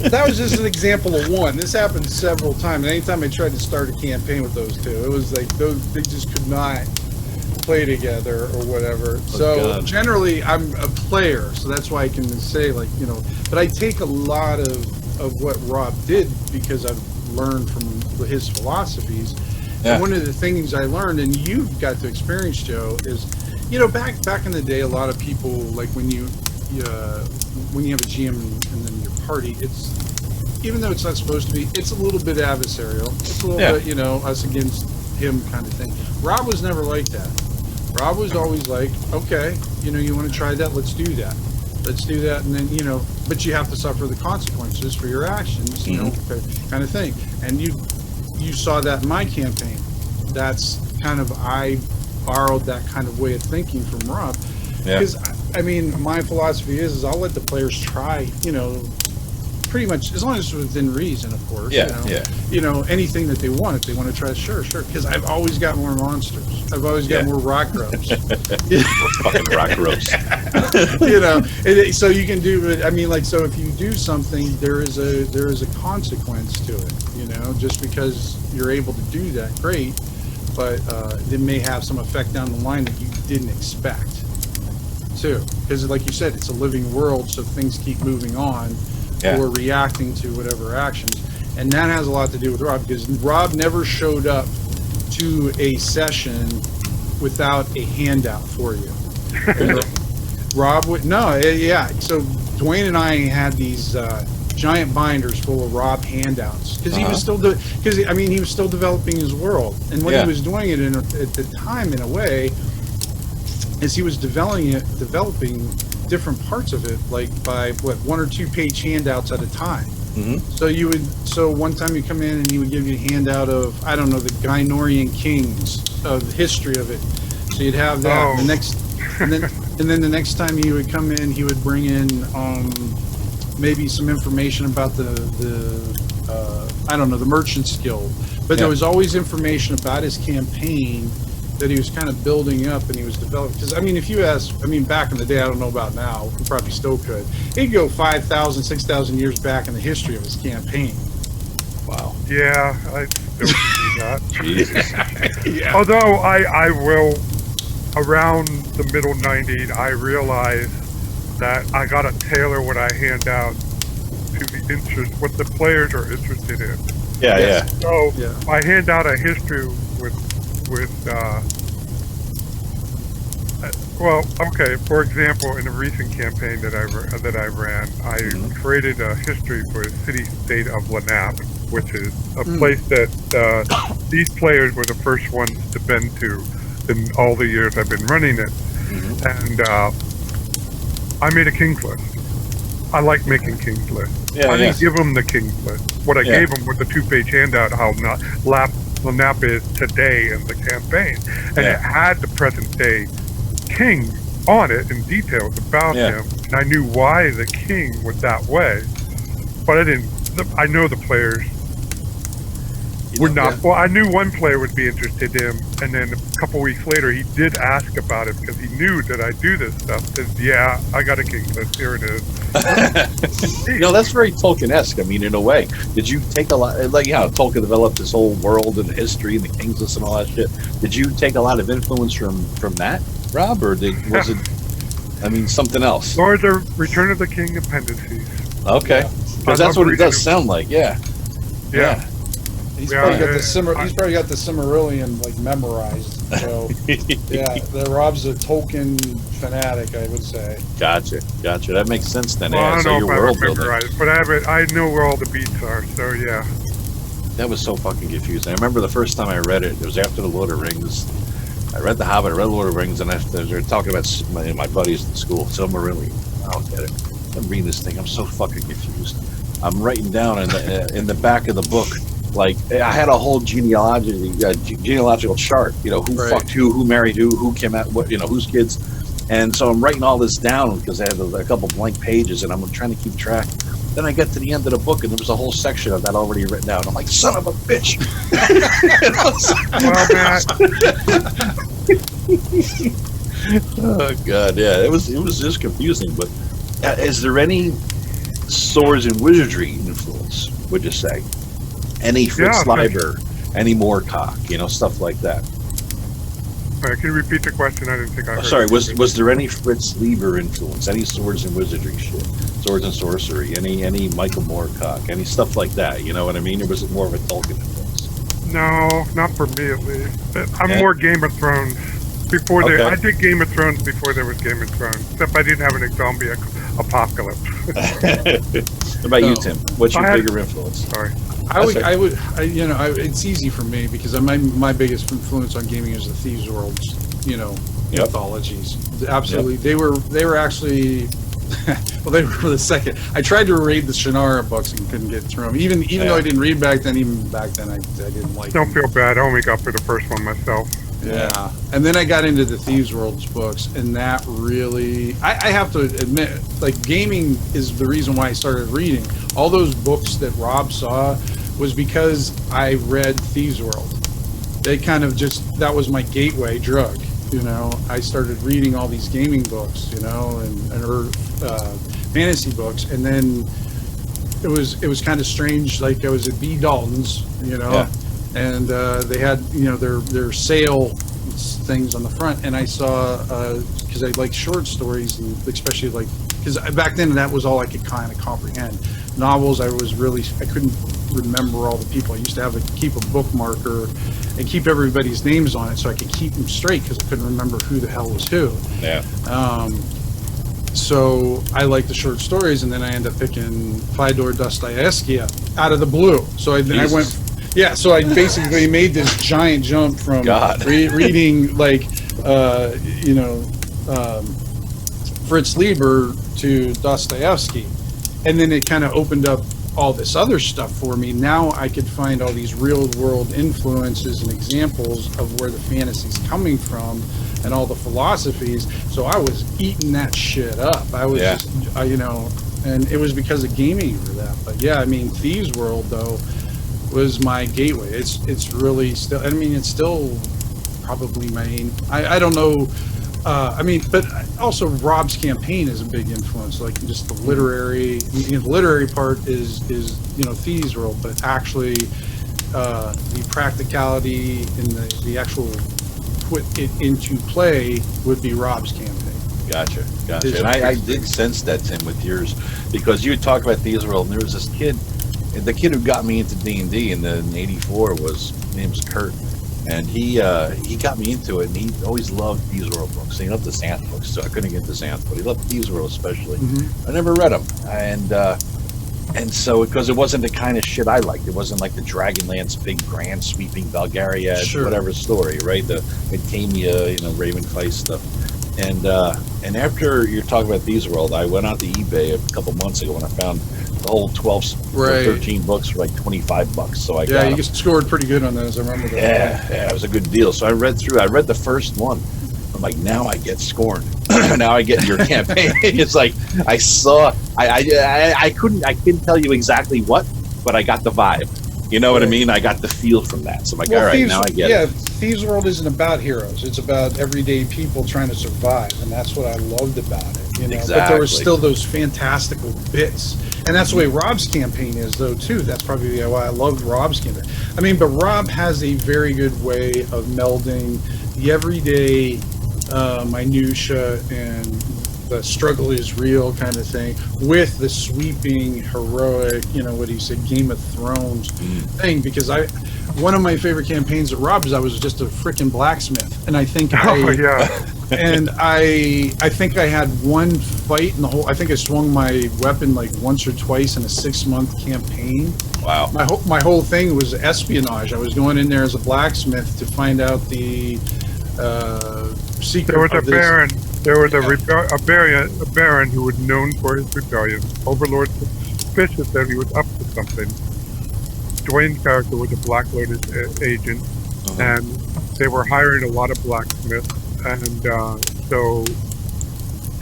That was just an example of one. This happened several times. And anytime I tried to start a campaign with those two, it was like they just could not play together or whatever. So generally, I'm a player, so that's why I can say, like, you know. But I take a lot of what Rob did because I've learned from his philosophies. Yeah. And one of the things I learned, and you've got to experience, Joe, is, you know, back in the day, a lot of people, like when you have a GM and then your party, it's, even though it's not supposed to be, it's a little bit adversarial. It's a little bit, you know, us against him kind of thing. Rob was never like that. Rob was always like, okay, you know, you want to try that? Let's do that. Let's do that. And then, you know, but you have to suffer the consequences for your actions, you know, kind of thing. And you saw that in my campaign. That's kind of, I borrowed that kind of way of thinking from Rob, because I mean, my philosophy is I'll let the players try, you know, pretty much as long as it's within reason, of course. You know, anything that they want. If they want to try, sure, because I've always got more monsters. I've always got more rock ropes. Fucking rock ropes. You know, so you can do it. I mean, like, so if you do something, there is a consequence to it. You know, just because you're able to do that, great. But it may have some effect down the line that you didn't expect, too. Because, like you said, it's a living world, so things keep moving on or reacting to whatever actions. And that has a lot to do with Rob, because Rob never showed up to a session without a handout for you. Rob would, so Dwayne and I had these giant binders full of Rob handouts because he was still he was still developing his world, and what he was doing it at the time in a way is he was developing different parts of it, like by 1 or 2 page handouts at a time. So one time you come in and he would give you a handout of, I don't know, the Guinorian kings, of the history of it. So you'd have that. And then the next time he would come in, he would bring in maybe some information about the Merchants Guild. But there was always information about his campaign that he was kind of building up and he was developing. Because, I mean, if you ask, back in the day, I don't know about now, he probably still could. He'd go 5,000, 6,000 years back in the history of his campaign. Wow. Yeah, I still do that. Jesus. Although I will, around the middle 90s, I realized that I got to tailor what I hand out to the interest, what the players are interested in. Yeah, Yes. So Yeah. I hand out a history with well, okay. For example, in a recent campaign that I ran, I created a history for the city-state of Lenape, which is a place that these players were the first ones to been to in all the years I've been running it. And I made a King's List. I like making King's List. Yeah, I didn't give them the King's List. What I gave them was a 2-page handout how Lenape is today in the campaign, and it had the present day king on it and details about him, and I knew why the king was that way, but I know the players would not. Well, I knew one player would be interested in him, and then a couple weeks later he did ask about it because he knew that I do this stuff. Says, yeah, I got a King's List, here it is. That's very Tolkien-esque. I mean, in a way, did you take a lot, like, Tolkien developed this whole world and the history and the King's List and all that shit. Did you take a lot of influence from that, Rob, or was it, I mean, something else? Or the Return of the King appendices. Okay, because that's what it does sound like. Yeah. He's probably got the Silmarillion like memorized. So Rob's a Tolkien fanatic, I would say. Gotcha. That makes sense then. Well, I don't know your if I world memorize it, but I know where all the beats are. So yeah. That was so fucking confusing. I remember the first time I read it. It was after the Lord of the Rings. I read The Hobbit, I read Lord of the Rings, and after they were talking about my buddies in school, Silmarillion. I don't get it. I'm reading this thing. I'm so fucking confused. I'm writing down in the back of the book, like, I had a whole genealogical chart. Who fucked who married who came out, what, whose kids. And so I'm writing all this down because I have a couple blank pages, and I'm trying to keep track. Then I get to the end of the book, and there was a whole section of that already written down. I'm like, son of a bitch. Oh God, yeah, it was just confusing. But is there any swords and wizardry influence? Would you say any Fritz Leiber, any Moorcock, stuff like that? Can you repeat the question? I didn't think I heard. Sorry, was there any Fritz Leiber influence? Any swords and wizardry shit? Swords and sorcery? Any Michael Moorcock? Any stuff like that? You know what I mean? Or was it more of a Tolkien influence? No, not for me at least. I'm more Game of Thrones. I did Game of Thrones before there was Game of Thrones. Except I didn't have a zombie apocalypse. What about you, Tim? What's your bigger influence? Sorry. It's easy for me because my biggest influence on gaming is the Thieves' Worlds, anthologies. Absolutely, they were actually. Well, they were the second. I tried to read the Shannara books and couldn't get through them. Even though I didn't read back then, I didn't like them. Don't feel bad. I only got for the first one myself. Yeah. And then I got into the Thieves' Worlds books, and that really, I have to admit, like, gaming is the reason why I started reading. All those books that Rob saw was because I read Thieves' World. They kind of that was my gateway drug. I started reading all these gaming books, and fantasy books, and then it was kind of strange. Like, I was at B. Dalton's, and they had their sale things on the front, and I saw because I like short stories, and especially because back then that was all I could kind of comprehend. Novels, I couldn't remember all the people. I used to keep a bookmarker and keep everybody's names on it so I could keep them straight because I couldn't remember who the hell was who. Yeah. So I like the short stories, and then I ended up picking Fyodor Dostoevsky out of the blue. So I went. Yeah, so I basically made this giant jump from reading Fritz Leiber to Dostoevsky, and then it kind of opened up all this other stuff for me. Now I could find all these real world influences and examples of where the fantasy's coming from and all the philosophies. So I was eating that shit up. I was and it was because of gaming for that. But yeah, I mean, Thieves' World though was my gateway. It's really still, it's still probably my, I don't know, but also Rob's campaign is a big influence, like just the literary part is Thieves' World, but actually the practicality and the actual put it into play would be Rob's campaign. Gotcha. And I did sense that, Tim, with yours, because you talk about Thieves' World, and there was this kid the kid who got me into D&D in '84 his name's Kurt, and he got me into it, and he always loved Thieves World books. He loved the Xanth books, so I couldn't get the Xanth, but he loved Thieves World especially. I never read them, and so because it wasn't the kind of shit I liked, it wasn't like the Dragonlance big grand sweeping Belgaria whatever story, right? The Metamia, Ravenfeist stuff. And after you're talking about Thieves World, I went out to eBay a couple months ago and I found the whole 12 or 13 books for like $25. So you scored pretty good on those. I remember that. Yeah, it was a good deal. So I read the first one. I'm like, now I get Scorn. Now I get your campaign. It's like I couldn't tell you exactly what, but I got the vibe. You know what I mean? I got the feel from that. So I'm like, all right, now I get it. Thieves World isn't about heroes. It's about everyday people trying to survive, and that's what I loved about it. Exactly. But there were still those fantastical bits, and that's the way Rob's campaign is, though, too. That's probably why I loved Rob's campaign. I mean, but Rob has a very good way of melding the everyday minutia and the struggle is real kind of thing with the sweeping heroic, what he said, Game of Thrones thing. Because one of my favorite campaigns at Rob's, I was just a freaking blacksmith, and I think and I think I had one fight in the whole. I think I swung my weapon like once or twice in a 6-month campaign. Wow. My whole thing was espionage. I was going in there as a blacksmith to find out the secret. There was a baron. There was a baron who was known for his rebellion. Overlord suspicious that he was up to something. Dwayne's character was a Black Lotus agent, and they were hiring a lot of blacksmiths, and so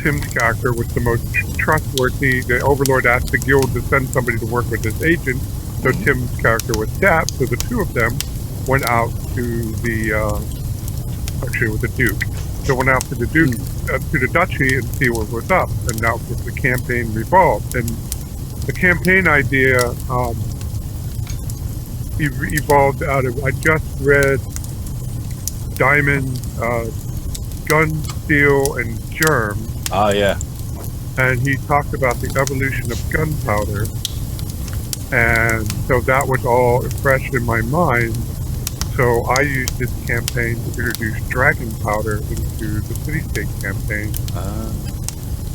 Tim's character was the most trustworthy. The Overlord asked the guild to send somebody to work with this agent, so Tim's character was tapped, so the two of them went out to the, actually it was the Duke, so went out to the Duke, to the Duchy and see what was up, and that was the campaign revolved. And the campaign idea evolved out of, I just read Diamond, Gun, Steel, and Germ. Oh, yeah. And he talked about the evolution of gunpowder. And so that was all fresh in my mind. So I used this campaign to introduce dragon powder into the city-state campaign.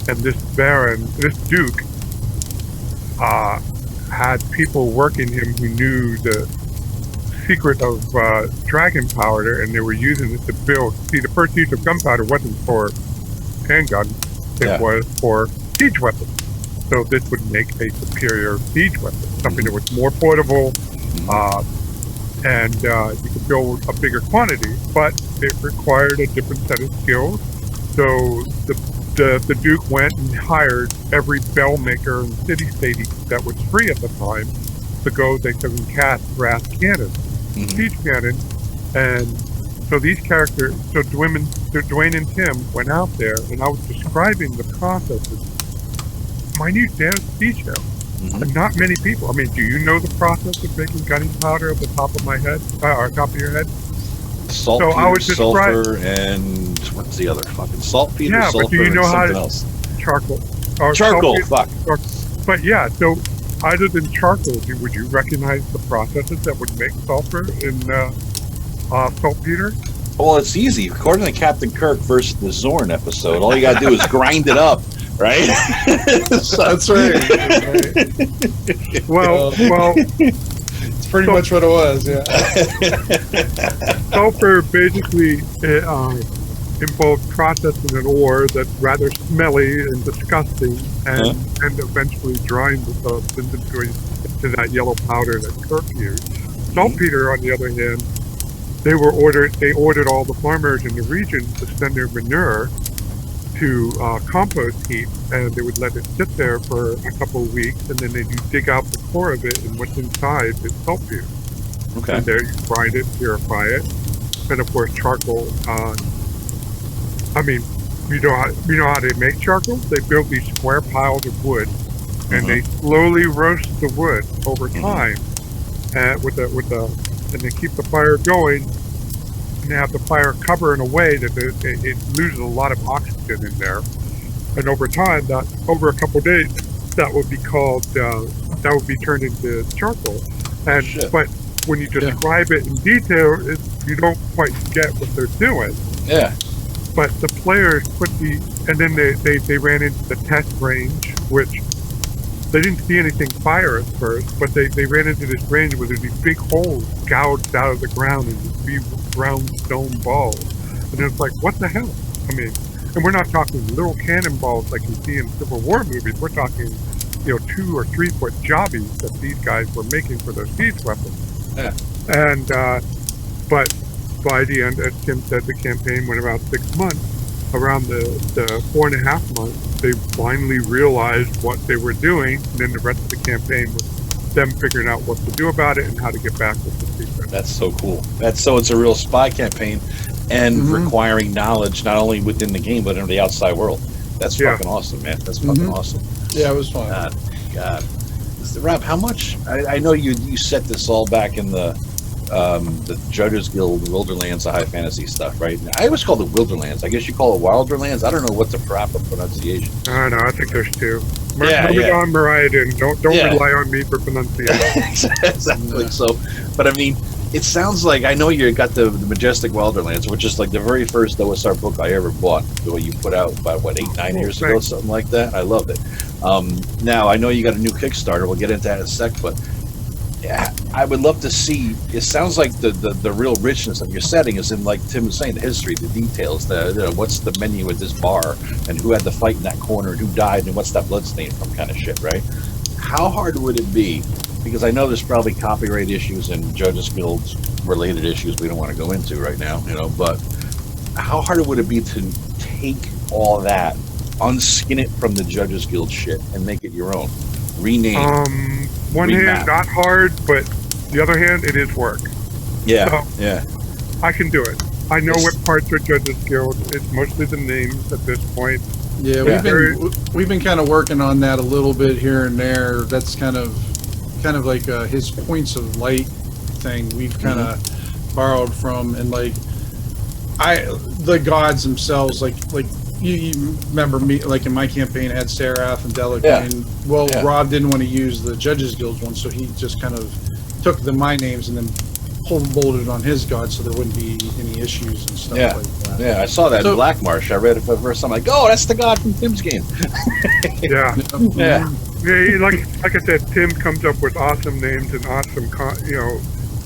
And this baron, this duke, had people working him who knew the secret of dragon powder, and they were using it to build. See, the first use of gunpowder wasn't for handgun; it was for siege weapons. So this would make a superior siege weapon, something that was more portable, and you could build a bigger quantity. But it required a different set of skills. So the Duke went and hired every bell maker and city-state that was free at the time to go. They could cast brass cannons, siege cannon, and so these characters. So Dwayne and Tim went out there, and I was describing the processes. Minute detail, and not many people. I mean, do you know the process of making gunning powder at the top of my head, or top of your head? Saltpeter, sulfur, and what's the other fucking saltpeter, sulfur, but do you know and how something else? Charcoal. Charcoal, fuck. But yeah, so other than charcoal, would you recognize the processes that would make sulfur in saltpeter? Well, it's easy. According to Captain Kirk versus the Zorn episode, all you gotta do is grind it up, right? That's right. Well, it's pretty much what it was. Yeah. Sulfur basically involved processing an ore that's rather smelly and disgusting, and eventually drying the substance into that yellow powder that Kirk used. Saltpeter, on the other hand, they ordered all the farmers in the region to send their manure to compost heap, and they would let it sit there for a couple of weeks, and then they dig out the core of it, and what's inside is saltpeter. Okay. And there you grind it, purify it, and of course charcoal. I mean, you know how they make charcoal? They build these square piles of wood, and they slowly roast the wood over time, and and they keep the fire going, and they have the fire cover in a way that it loses a lot of oxygen in there. And over time, over a couple of days, that would be called that would be turned into charcoal. And Shit. but when you describe it in detail, you don't quite get what they're doing. Yeah. But the players and then they ran into the test range, which they didn't see anything fire at first, but they ran into this range where there's these big holes gouged out of the ground and these big round stone balls. And it's like, what the hell? I mean, and we're not talking little cannonballs like you see in Civil War movies. We're talking, 2 or 3 foot jobbies that these guys were making for their siege weapons. Yeah. And, but by the end, as Tim said, the campaign went about 6 months. Around the 4.5 months, they finally realized what they were doing, and then the rest of the campaign was them figuring out what to do about it and how to get back with the secret. That's so cool. It's a real spy campaign, and requiring knowledge not only within the game but in the outside world. That's fucking awesome, man. That's fucking awesome. Yeah, it was fun. God. Rob, how much? I know you set this all back in the Judges Guild Wilderlands of high fantasy stuff, right? I always call it Wilderlands. I guess you call it Wilderlands. I don't know what's the proper pronunciation. I don't know. I think there's 2. On Mariah, don't rely on me for pronunciation. Exactly. So, but I mean, it sounds like, I know you got the Majestic Wilderlands, which is like the very first OSR book I ever bought. The way you put out about 8-9 years ago, something like that. I loved it. Now I know you got a new Kickstarter. We'll get into that in a sec, but yeah, I would love to see. It sounds like the real richness of your setting is in, like Tim was saying, the history, the details, what's the menu at this bar, and who had the fight in that corner, and who died, and what's that bloodstain from, kind of shit, right? How hard would it be? Because I know there's probably copyright issues and Judges Guilds related issues we don't want to go into right now, but how hard would it be to take all that, unskin it from the Judges Guild shit, and make it your own? Rename. One hand, not hard, but the other hand, it is work. Yeah, I can do it. I know what parts are Judges Guild. It's mostly the names at this point. Yeah, we've been kind of working on that a little bit here and there. That's kind of like his points of light thing. We've kind of borrowed from, and like the gods themselves, like you remember me, like in my campaign, I had Seraph and Delacan. Yeah. Rob didn't want to use the Judges Guild one, so he just kind of took my names and then bolted on his god, so there wouldn't be any issues and stuff like that. Yeah, I saw that in Black Marsh. I read it for the first time. Like, oh, that's the god from Tim's game. Yeah, like I said, Tim comes up with awesome names and awesome,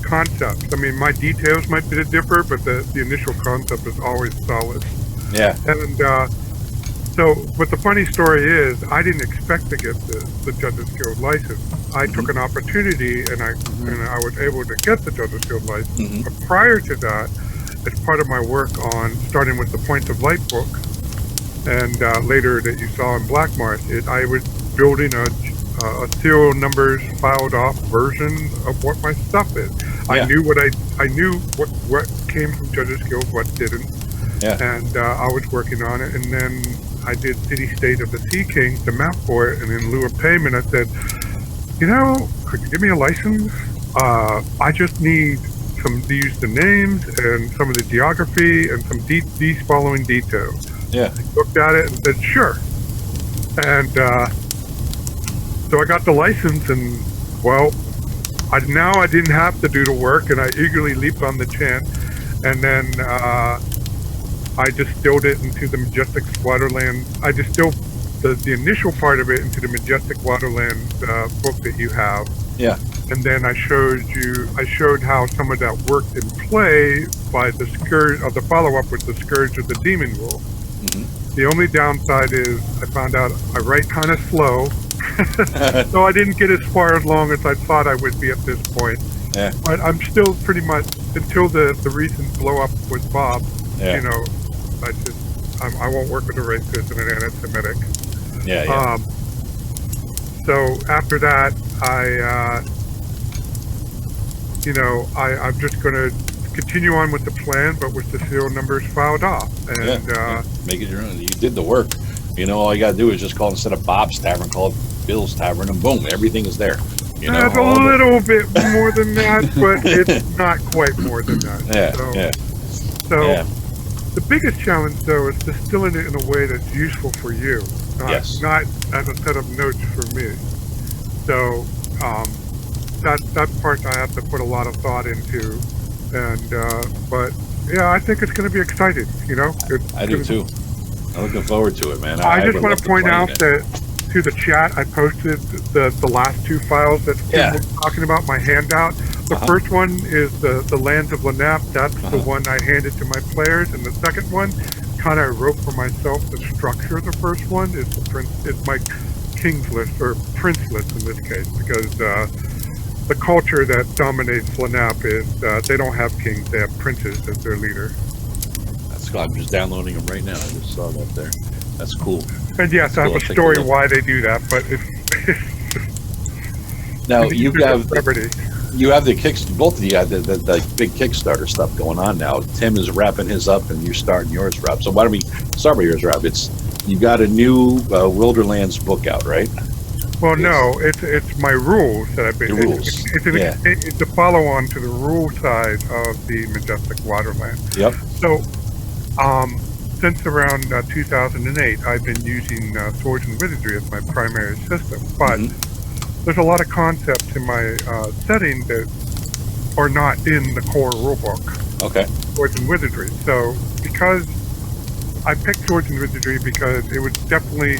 concepts. I mean, my details might be different, but the initial concept is always solid. Yeah. And but the funny story is, I didn't expect to get the Judges Guild license. I took an opportunity, and I was able to get the Judges Guild license. But prior to that, as part of my work on starting with the Points of Light book, and later that you saw in Black Marsh, I was building a serial numbers filed off version of what my stuff is. Yeah. I knew what came from Judges Guild, what didn't. Yeah. And I was working on it, and then I did City State of the Sea King, the map for it, and in lieu of payment, I said, could you give me a license? I just need to use the names and some of the geography and some these following details. Yeah. I looked at it and said, sure. And so I got the license, and I didn't have to do the work, and I eagerly leaped on the chance, and then I distilled it into the Majestic Waterland. I distilled the initial part of it into the Majestic Waterland book that you have. Yeah. And then I showed how some of that worked in play by the Scourge of the follow-up with the Scourge of the Demon Wolf. Mm-hmm. The only downside is I found out I write kind of slow, so I didn't get as far along as I thought I would be at this point. Yeah. But I'm still pretty much, until the recent blow-up with Bob, I won't work with a racist and an anti-Semitic. Yeah. So after that, I'm just going to continue on with the plan, but with the serial numbers filed off. And make it your own. You did the work. All you got to do is just call, instead of Bob's Tavern, call it Bill's Tavern, and boom, everything is there. It's a little bit more than that, but it's not quite more than that. So the biggest challenge, though, is distilling it in a way that's useful for you, not as a set of notes for me. So that part I have to put a lot of thought into, and but yeah, I think it's going to be exciting. I do too. I'm looking forward to it, man. I just would want love to point play out it. that to the chat, I posted the last two files that Tim was talking about, my handout. The first one is the Lands of Lanap. That's the one I handed to my players, and the second one, kind of wrote for myself the structure of the first one. Is my King's List, or Prince List in this case, because the culture that dominates Lanap is they don't have kings, they have princes as their leader. That's cool. I'm just downloading them right now. I just saw that there. That's cool. And yes, I have a story why they do that, but now you have celebrity. You have both of you have the big Kickstarter stuff going on now. Tim is wrapping his up, and you're starting yours, Rob. So why don't we start with yours, Rob? You got a new Wilderlands book out, right? Well, no, it's my rules that I've been. The rules. It's a follow-on to the rule side of the Majestic Waterland. Yep. So, since around 2008, I've been using Swords and Wizardry as my primary system, but there's a lot of concepts in my setting that are not in the core rulebook. Okay. Swords and Wizardry. So, because I picked Swords and Wizardry because it was definitely,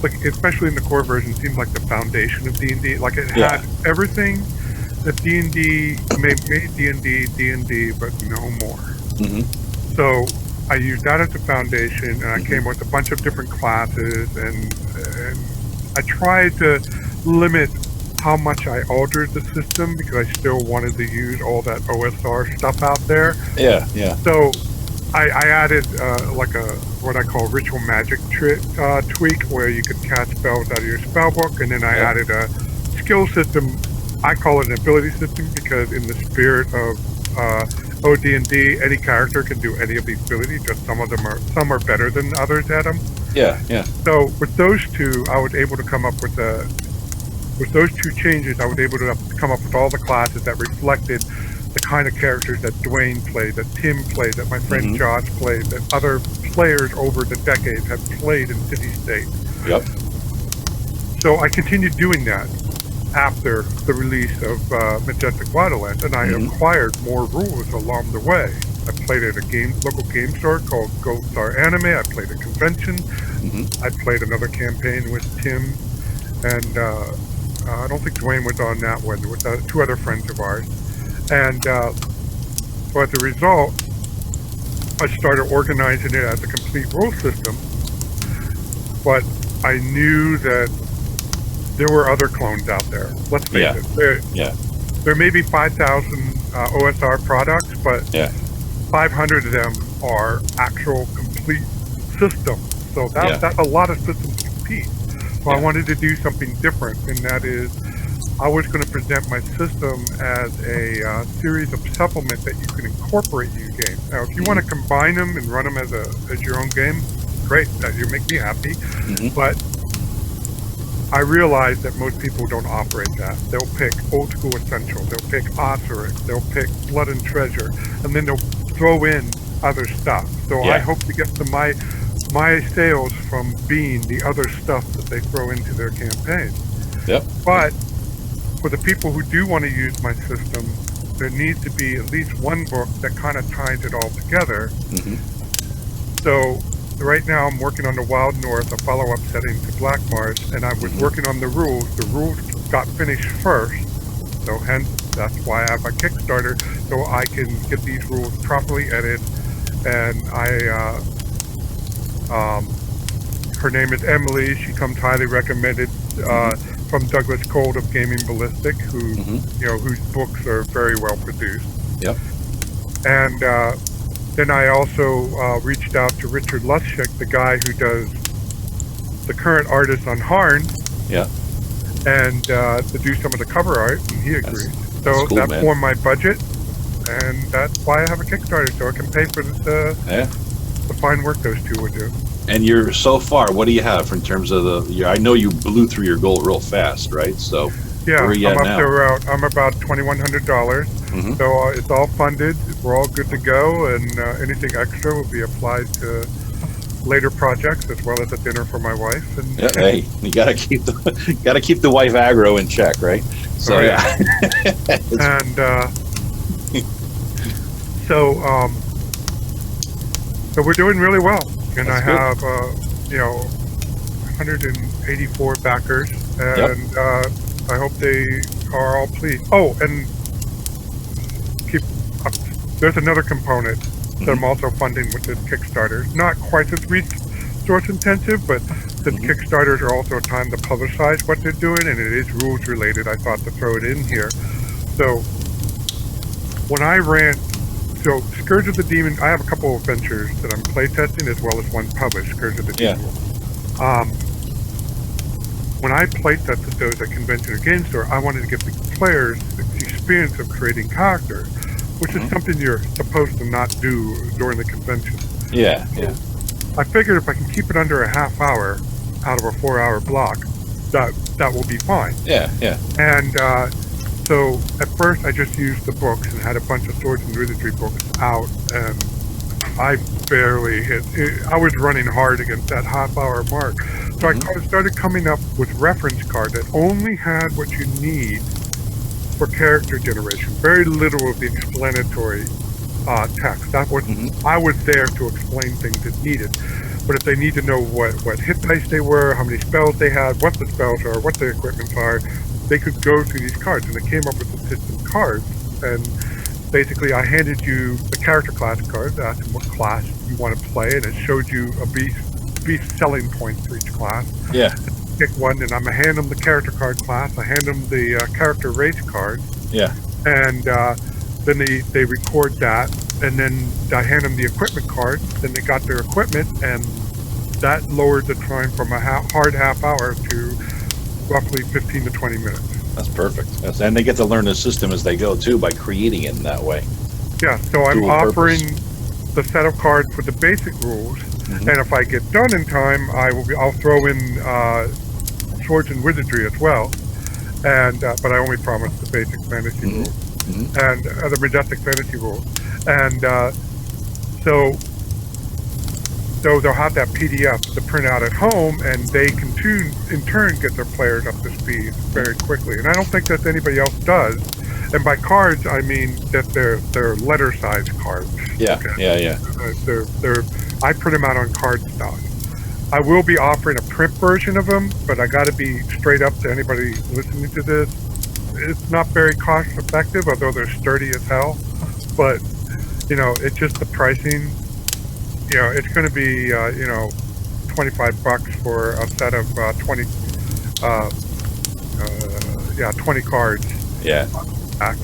like, especially in the core version, seemed like the foundation of D&D. Like, it had everything that D&D made D&D, but no more. So I used that as a foundation, and I came with a bunch of different classes, and I tried to limit how much I altered the system because I still wanted to use all that OSR stuff out there. Yeah. So I added like what I call ritual magic tweak, where you could cast spells out of your spell book, and then I added a skill system. I call it an ability system because in the spirit of OD&D, any character can do any of these abilities. Just some are better than others at them. Yeah. So with those two, I was able to come up with those two changes. I was able to come up with all the classes that reflected the kind of characters that Dwayne played, that Tim played, that my friend Josh played, that other players over the decades have played in City State. Yep. So I continued doing that after the release of Majestic Waterlands, and I acquired more rules along the way. I played at a local game store called Gold Star Anime. I played a convention. I played another campaign with Tim, and I don't think Dwayne was on that one, with two other friends of ours. And so as a result, I started organizing it as a complete rule system, but I knew that there were other clones out there. Let's face it. There may be 5,000 OSR products, but 500 of them are actual complete systems. So that's a lot of systems to compete. So I wanted to do something different, and that is I was going to present my system as a series of supplements that you can incorporate in your game. Now, if you want to combine them and run them as your own game, great. You make me happy. But I realize that most people don't operate that. They'll pick Old School Essentials, they'll pick Osiric, they'll pick Blood and Treasure, and then they'll throw in other stuff. So I hope to get my sales from being the other stuff that they throw into their campaign. But for the people who do want to use my system, there needs to be at least one book that kind of ties it all together. So right now I'm working on the Wild North, a follow-up setting to Black Mars, and I was working on the rules. The rules got finished first, so hence that's why I have a Kickstarter, so I can get these rules properly edited. And her name is Emily. She comes highly recommended from Douglas Cold of Gaming Ballistic, whose books are very well produced. And then I also reached out to Richard Luschik, the guy who does the current artist on Harn, and to do some of the cover art, and he agreed. So cool, that formed my budget, and that's why I have a Kickstarter, so I can pay for the fine work those two would do. And you're so far, what do you have in terms of I know you blew through your goal real fast, right? So yeah, where are you I'm at up now? to around, I'm about $2,100. So it's all funded. We're all good to go, and anything extra will be applied to later projects as well as a dinner for my wife. And Yeah, hey, you gotta keep the wife aggro in check, right? So so we're doing really well, and That's I have 184 backers, and I hope they are all pleased. Oh, and there's another component that I'm also funding with this Kickstarter. Not quite as resource intensive, but the Kickstarters are also a time to publicize what they're doing, and it is rules related. I thought to throw it in here. So when I ran, Scourge of the Demon, I have a couple of ventures that I'm playtesting as well as one published, Scourge of the Demon. When I playtested those at Convention or Game Store, I wanted to give the players the experience of creating characters, which is something you're supposed to not do during the convention. Yeah. I figured if I can keep it under a half hour out of a 4-hour block, that will be fine. Yeah. And so at first I just used the books and had a bunch of swords and wizardry books out, and I barely hit it. I was running hard against that half-hour mark. So I started coming up with reference cards that only had what you need for character generation. Very little of the explanatory text. That was I was there to explain things that needed. But if they need to know what hit dice they were, how many spells they had, what the spells are, what the equipment are, they could go through these cards. And they came up with the system cards. And basically I handed you the character class cards, asked them what class you want to play, and it showed you a beast selling points for each class. Yeah. Pick one, and I'm gonna hand them the character card class. I hand them the character race card. Yeah. And then they record that, and then I hand them the equipment card. Then they got their equipment, and that lowered the time from a hard half hour to roughly 15 to 20 minutes. That's perfect. And they get to learn the system as they go too by creating it in that way. Yeah. So I'm offering the set of cards for the basic rules, and if I get done in time, I'll throw in swords and wizardry as well, and but I only promise the basic fantasy rules and the majestic fantasy rules, and so they'll have that PDF to print out at home, and they can in turn get their players up to speed very quickly. And I don't think that anybody else does. And by cards, I mean that they're letter size cards. Yeah, okay? I print them out on cardstock. I will be offering a print version of them, but I got to be straight up to anybody listening to this. It's not very cost effective, although they're sturdy as hell. But it's just the pricing. It's going to be $25 for a set of 20 cards. Yeah. Back.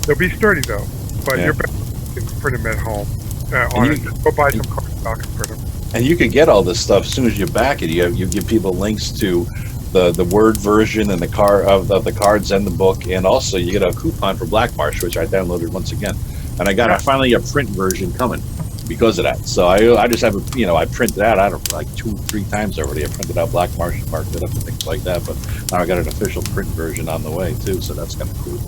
They'll be sturdy though, but you're better to print them at home. Just go buy some cardstock and print them. And you can get all this stuff as soon as you back it. You give people links to the Word version and the cards and the book, and also you get a coupon for Black Marsh, which I downloaded once again, and I got finally a print version coming because of that. So I just have I printed out, I don't know, like 2-3 times already. I printed out Black Marsh and marked it up and things like that, but now I got an official print version on the way too, so that's kind of cool.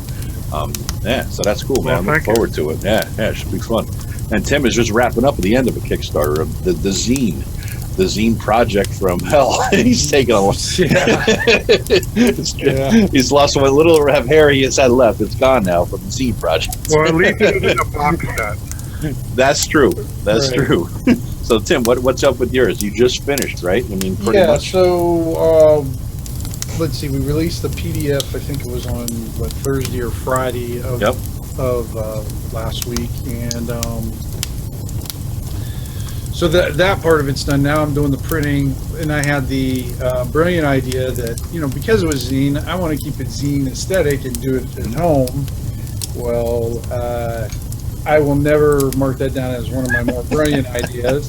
So that's cool, man. I'm looking forward to it. Yeah, it should be fun. And Tim is just wrapping up at the end of a Kickstarter of the zine project from hell. He's taking a long He's lost what little hair he has had left. It's gone now from the zine project. Well, at least it's in a box set. That's true. That's true. So Tim, what's up with yours? You just finished, right? I mean, pretty much. So let's see. We released the PDF. I think it was on Thursday or Friday of last week, and so that part of it's done. Now I'm doing the printing, and I had the brilliant idea that because it was zine, I want to keep it zine aesthetic and do it at home. Well, I will never mark that down as one of my more brilliant ideas.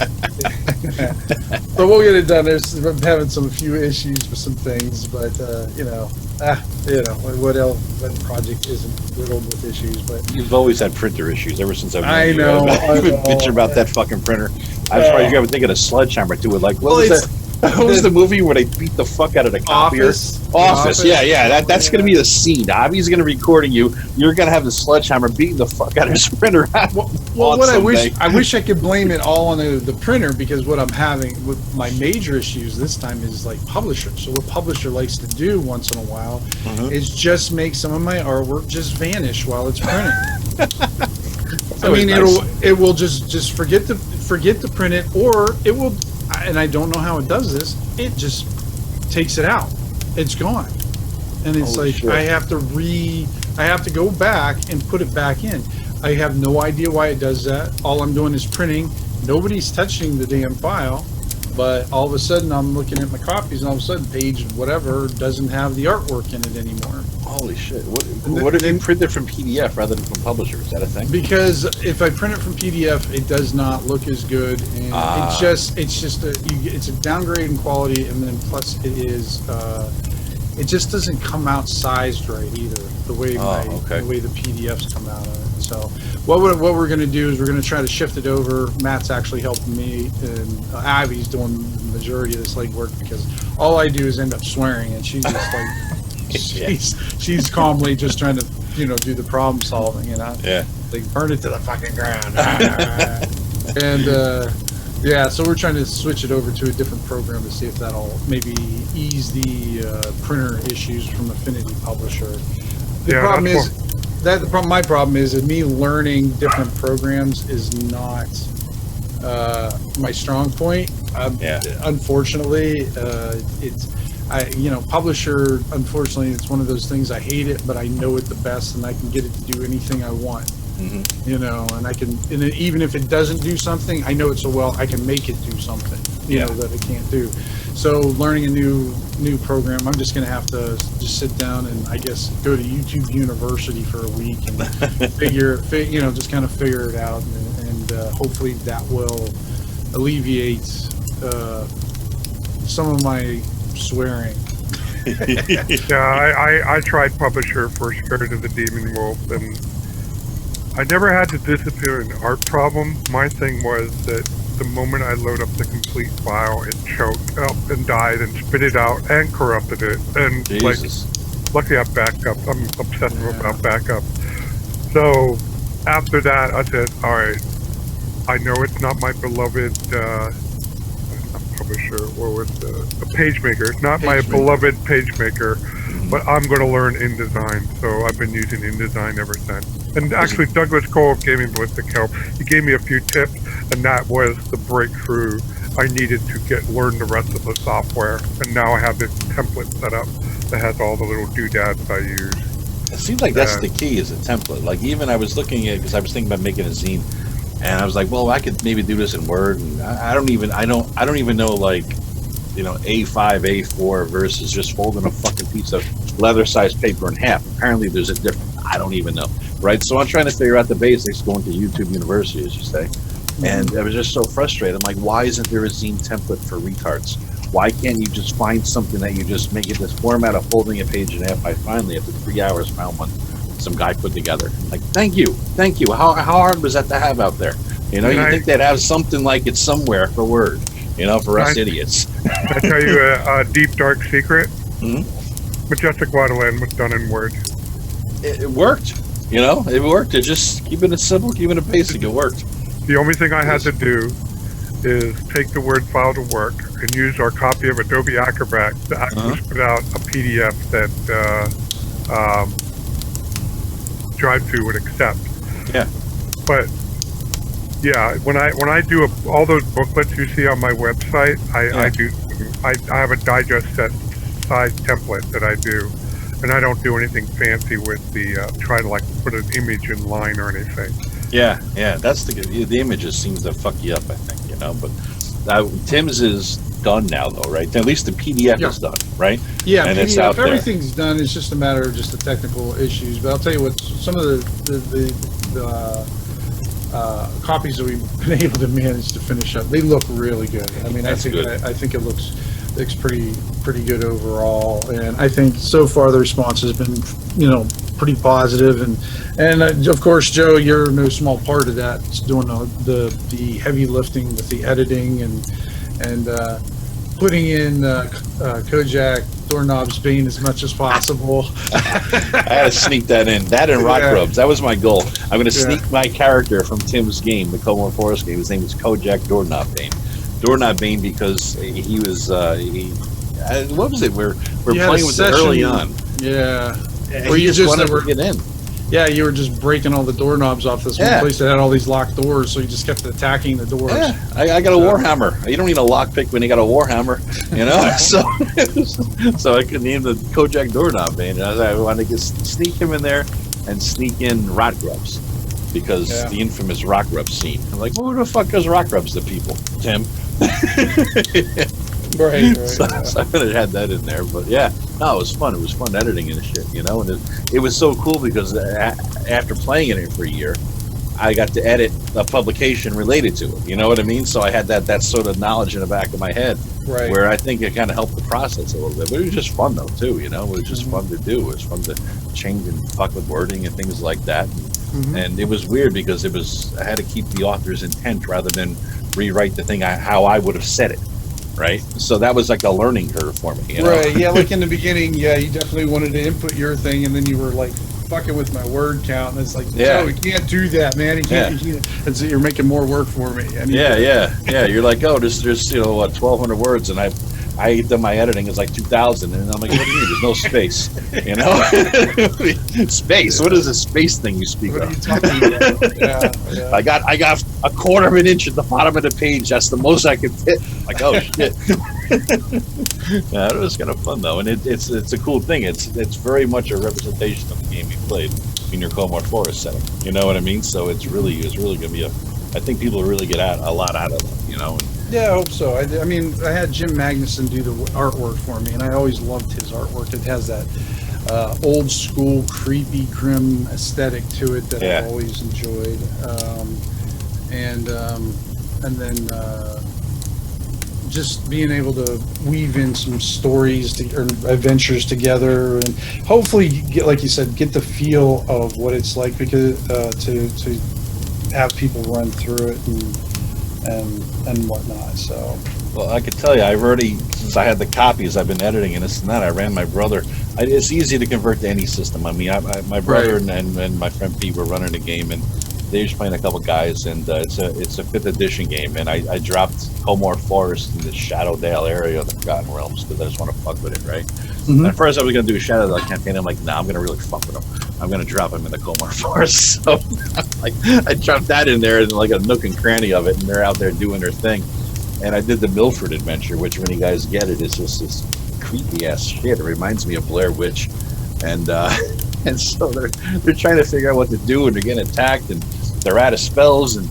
But we'll get it done. I'm having a few issues with some things, but what else? What project isn't riddled with issues? But you've always had printer issues ever since I've known you. I know. Bitch about that fucking printer. I'm surprised you ever think of a sledgehammer too. With what was that? What was the movie where they beat the fuck out of the copier? Office. Yeah. That's going to be the scene. Avi's going to be recording you. You're going to have the sledgehammer beating the fuck out of his printer. Well, what I wish I could blame it all on the printer, because what I'm having with my major issues this time is like publisher. So what publisher likes to do once in a while is just make some of my artwork just vanish while it's printing. I mean, it will just forget to print it, or it will. And I don't know how it does this. It just takes it out. It's gone, and it's like shit. I have to go back and put it back in. I have no idea why it does that. All I'm doing is printing. Nobody's touching the damn file, but all of a sudden I'm looking at my copies, and all of a sudden page whatever doesn't have the artwork in it anymore. Holy shit! What if you print it from PDF rather than from publisher? Is that a thing? Because if I print it from PDF, it does not look as good, and it's a downgrade in quality, and then plus it just doesn't come out sized right either. The way the way the PDFs come out of it. So what we're going to do is we're going to try to shift it over. Matt's actually helping me, and Abby's doing the majority of this legwork, because all I do is end up swearing, and she's just like. She's calmly just trying to, do the problem solving, like burn it to the fucking ground. And so we're trying to switch it over to a different program to see if that'll maybe ease the printer issues from Affinity Publisher. My problem is me learning different programs is not my strong point. Unfortunately, publisher, unfortunately, it's one of those things. I hate it, but I know it the best, and I can get it to do anything I want. And I can, and even if it doesn't do something, I know it so well, I can make it do something, that it can't do. So learning a new program, I'm just going to have to just sit down and I guess go to YouTube University for a week and just kind of figure it out, and hopefully that will alleviate some of my swearing. I tried publisher for Spirit of the Demon Wolf, and I never had to disappear an art problem. My thing was that the moment I load up the complete file, it choked up and died and spit it out and corrupted it. And luckily I backed up. I'm obsessive about backup. So after that, I said, all right, I know it's not my beloved publisher, what was the PageMaker. It's not my beloved PageMaker, but I'm going to learn InDesign. So I've been using InDesign ever since. And actually, Douglas Cole gave me ballistic help. He gave me a few tips, and that was the breakthrough I needed to learn the rest of the software. And now I have this template set up that has all the little doodads I use. It seems like that's the key, is a template. Like, even I was looking at, because I was thinking about making a zine, and I was like, well, I could maybe do this in Word, and I don't even know, like, A5, A4 versus just folding a fucking piece of leather-sized paper in half. Apparently there's a difference. I don't even know, right? So I'm trying to figure out the basics, going to YouTube University, as you say, and I was just so frustrated. I'm like, why isn't there a zine template for retards? Why can't you just find something that you just make it this format of folding a page in half? I finally, after 3 hours, found one some guy put together. Like, thank you. How hard was that to have out there? You think they'd have something like it somewhere for Word, for us idiots. I tell you a deep, dark secret. Majestic Waterland was done in Word. It worked. It worked. It just keeping it simple, keeping it basic. It worked. The only thing I had to do is take the Word file to work and use our copy of Adobe Acrobat to actually spit out a PDF that Drive-Thru would accept. Yeah. But when I do all those booklets you see on my website, I have a digest set size template that I do, and I don't do anything fancy with the try to put an image in line or anything. Yeah, that's the images seems to fuck you up, I think, but Tim's is done now, though, right? At least the PDF is done, right? Yeah, and PDF, it's out there. Everything's done. It's just a matter of just the technical issues. But I'll tell you what, some of the copies that we've been able to manage to finish up, they look really good. I mean, I think it looks pretty good overall, and I think so far the response has been pretty positive, and of course, Joe, you're no small part of that. It's doing the heavy lifting with the editing and putting in Kojak Doorknob's Bane as much as possible. I had to sneak that in. That and Rock Rubs. That was my goal. I'm going to sneak my character from Tim's game, the Comor Forest game. His name was Kojak Doorknob Bane. Doorknob Bane because he was. What was it? We're playing with it early on. Yeah. Where you just wanted to get in. Yeah, you were just breaking all the doorknobs off this one place that had all these locked doors, so you just kept attacking the doors. Yeah, I got a Warhammer. You don't need a lockpick when you got a Warhammer, you know? so I could name the Kojak Doorknob Bane. I wanted to sneak him in there and sneak in Rock Rubs because the infamous Rock Rubs scene. I'm like, who the fuck does Rock Rubs to people? Tim. Right. So I could have had that in there, but it was fun. It was fun editing and shit, you know. And it was so cool because after playing it for a year, I got to edit a publication related to it. You know what I mean? So I had that sort of knowledge in the back of my head, where I think it kind of helped the process a little bit. But it was just fun though, too. You know, it was just fun to do. It was fun to change and fuck with wording and things like that. And it was weird because I had to keep the author's intent rather than rewrite the thing how I would have said it. Right, so that was like a learning curve for me. You know? Right, yeah, like in the beginning, you definitely wanted to input your thing, and then you were like fucking with my word count, and it's like, no, we can't do that, man. You can't. And so you're making more work for me. You're like, there's 1,200 words, and I done my editing is like 2,000, and I'm like, what do you mean? There's no space, you know? Space? What is a space thing you speak of? What are you talking about? I got a quarter of an inch at the bottom of the page. That's the most I could fit. Like, oh shit. It was kind of fun though, and it's a cool thing. It's very much a representation of the game you played in your Comor Forest setting. You know what I mean? So it's really going to be I think people will really get a lot out of it. You know. Yeah, I hope so. I mean, I had Jim Magnuson do the artwork for me, and I always loved his artwork. It has that old school, creepy, grim aesthetic to it that I've always enjoyed. And then just being able to weave in some stories or adventures together, and hopefully get, like you said, get the feel of what it's like, because to have people run through it and whatnot. So, well, I could tell you, I've already, since I had the copies, I've been editing and this and that. I ran my brother. It's easy to convert to any system. I mean, my brother and my friend Pete were running the game, and they were playing a couple guys, and it's a 5th edition game, and I dropped Comor Forest in the Shadowdale area of the Forgotten Realms because I just want to fuck with it, right? And at first I was going to do a Shadowdale campaign. I'm like, nah, I'm going to really fuck with them. I'm going to drop them in the Comor Forest. So I dropped that in there in like a nook and cranny of it, and they're out there doing their thing. And I did the Milford adventure, which when you guys get it, it's just this creepy ass shit. It reminds me of Blair Witch, and so they're trying to figure out what to do, and they're getting attacked, and they're out of spells, and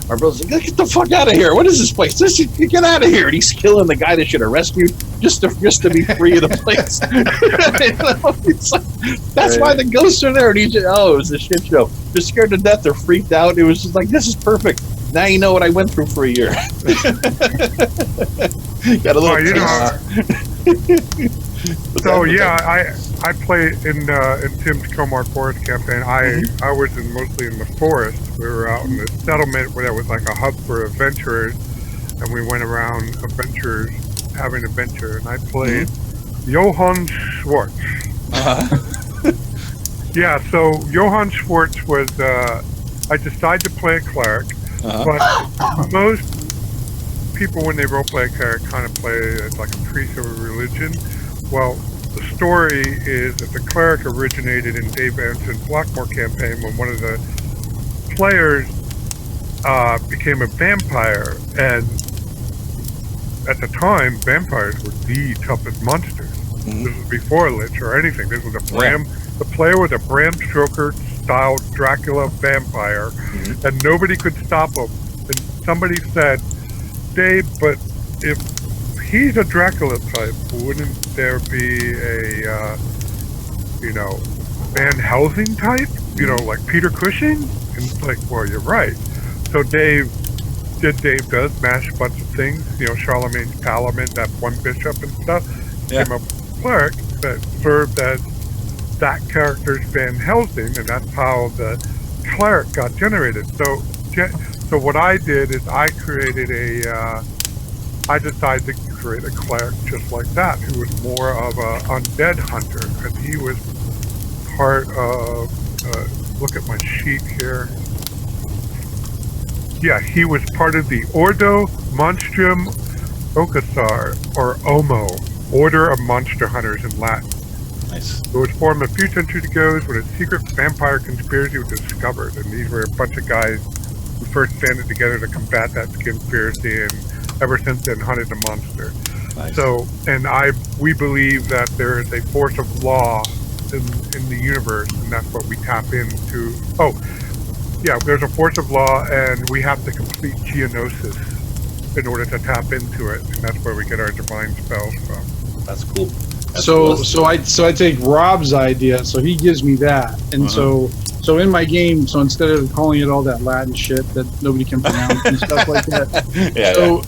our brother's like, get the fuck out of here! What is this place? Get out of here! And he's killing the guy that should have rescued just to be free of the place. It's like, that's why the ghosts are there. And it was a shit show. They're scared to death. They're freaked out. It was just like, this is perfect. Now you know what I went through for a year. Got a little I played in Tim's Comor Forest campaign. I was mostly in the forest. We were out in the settlement where there was like a hub for adventurers, and we went around having adventure. And I played Johann Schwartz. So Johann Schwartz was. I decided to play a cleric, but most people, when they roleplay a cleric, kind of play as like a priest of a religion. Well, the story is that the cleric originated in Dave Anson's Blackmore campaign when one of the players became a vampire, and at the time, vampires were the toughest monsters. This was before Lich or anything. This was the player was a Bram Stoker-style Dracula vampire, and nobody could stop him. And somebody said, Dave, but if he's a Dracula type, wouldn't there be a, Van Helsing type? Like Peter Cushing? And it's like, well, you're right. So Dave does mash a bunch of things, Charlemagne's Parliament, that one bishop and stuff, came up with a cleric that served as that character's Van Helsing, and that's how the cleric got generated. So what I did is I decided to decorated cleric just like that, who was more of a undead hunter, and he was part of. Look at my sheet here. Yeah, he was part of the Ordo Monstrum Ocassar, or OMO, Order of Monster Hunters in Latin. Nice. It was formed a few centuries ago when a secret vampire conspiracy was discovered, and these were a bunch of guys who first banded together to combat that conspiracy, and ever since then hunted the monster. Nice. So, and we believe that there is a force of law in the universe, and that's what we tap into. Oh, yeah, there's a force of law, and we have to complete geonosis in order to tap into it, and that's where we get our divine spells from. That's cool. That's So cool. I take Rob's idea, so he gives me that, and so in my game, so instead of calling it all that Latin shit that nobody can pronounce and stuff like that,